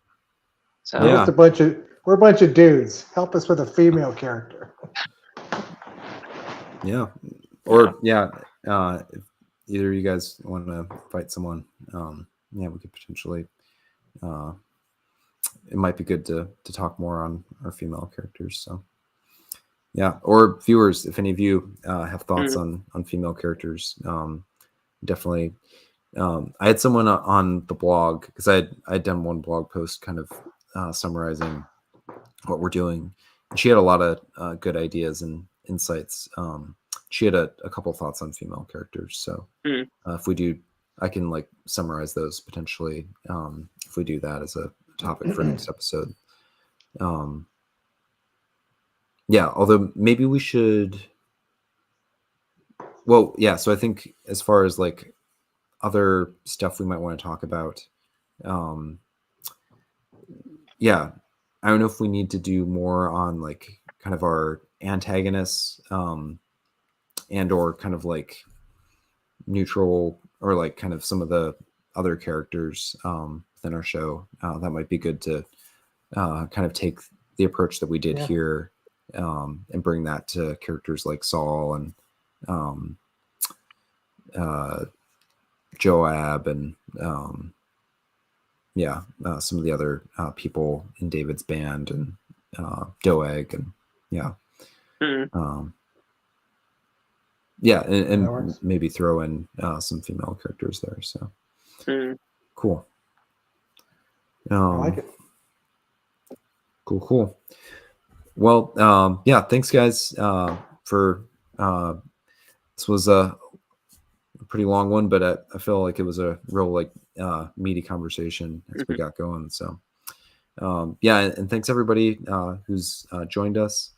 So we're a bunch of dudes. Help us with a female character. Yeah. Or if either of you guys want to fight someone, we could potentially. It might be good to talk more on our female characters. So. Yeah, or viewers, if any of you have thoughts on female characters, definitely. I had someone on the blog because I'd done one blog post kind of summarizing what we're doing. And she had a lot of good ideas and insights. She had a couple thoughts on female characters. So if we do, I can like summarize those potentially if we do that as a topic for next episode. Yeah, although maybe we should. Well, yeah. So I think as far as like other stuff we might want to talk about, yeah, I don't know if we need to do more on like kind of our antagonists, and or kind of like neutral or like kind of some of the other characters within our show. That might be good to kind of take the approach that we did here. And bring that to characters like Saul and Joab and some of the other people in David's band and Doeg and and maybe throw in some female characters there. So cool. I like it. Cool. Well, thanks guys for this was a pretty long one, but I feel like it was a real like meaty conversation as we got going. So and thanks everybody who's joined us.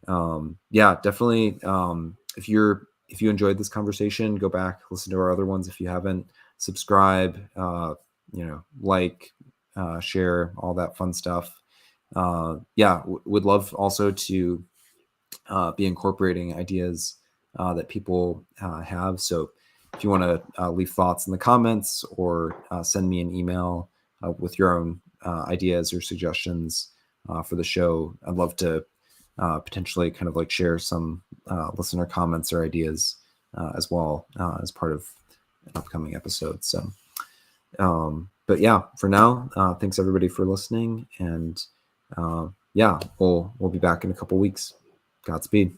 Definitely if you enjoyed this conversation, go back, listen to our other ones if you haven't, subscribe, like, share, all that fun stuff. Would love also to be incorporating ideas that people have. So if you want to leave thoughts in the comments or send me an email with your own ideas or suggestions for the show, I'd love to potentially kind of like share some listener comments or ideas as well as part of upcoming episodes. So, but yeah, for now, thanks everybody for listening, and yeah, we'll be back in a couple weeks. Godspeed.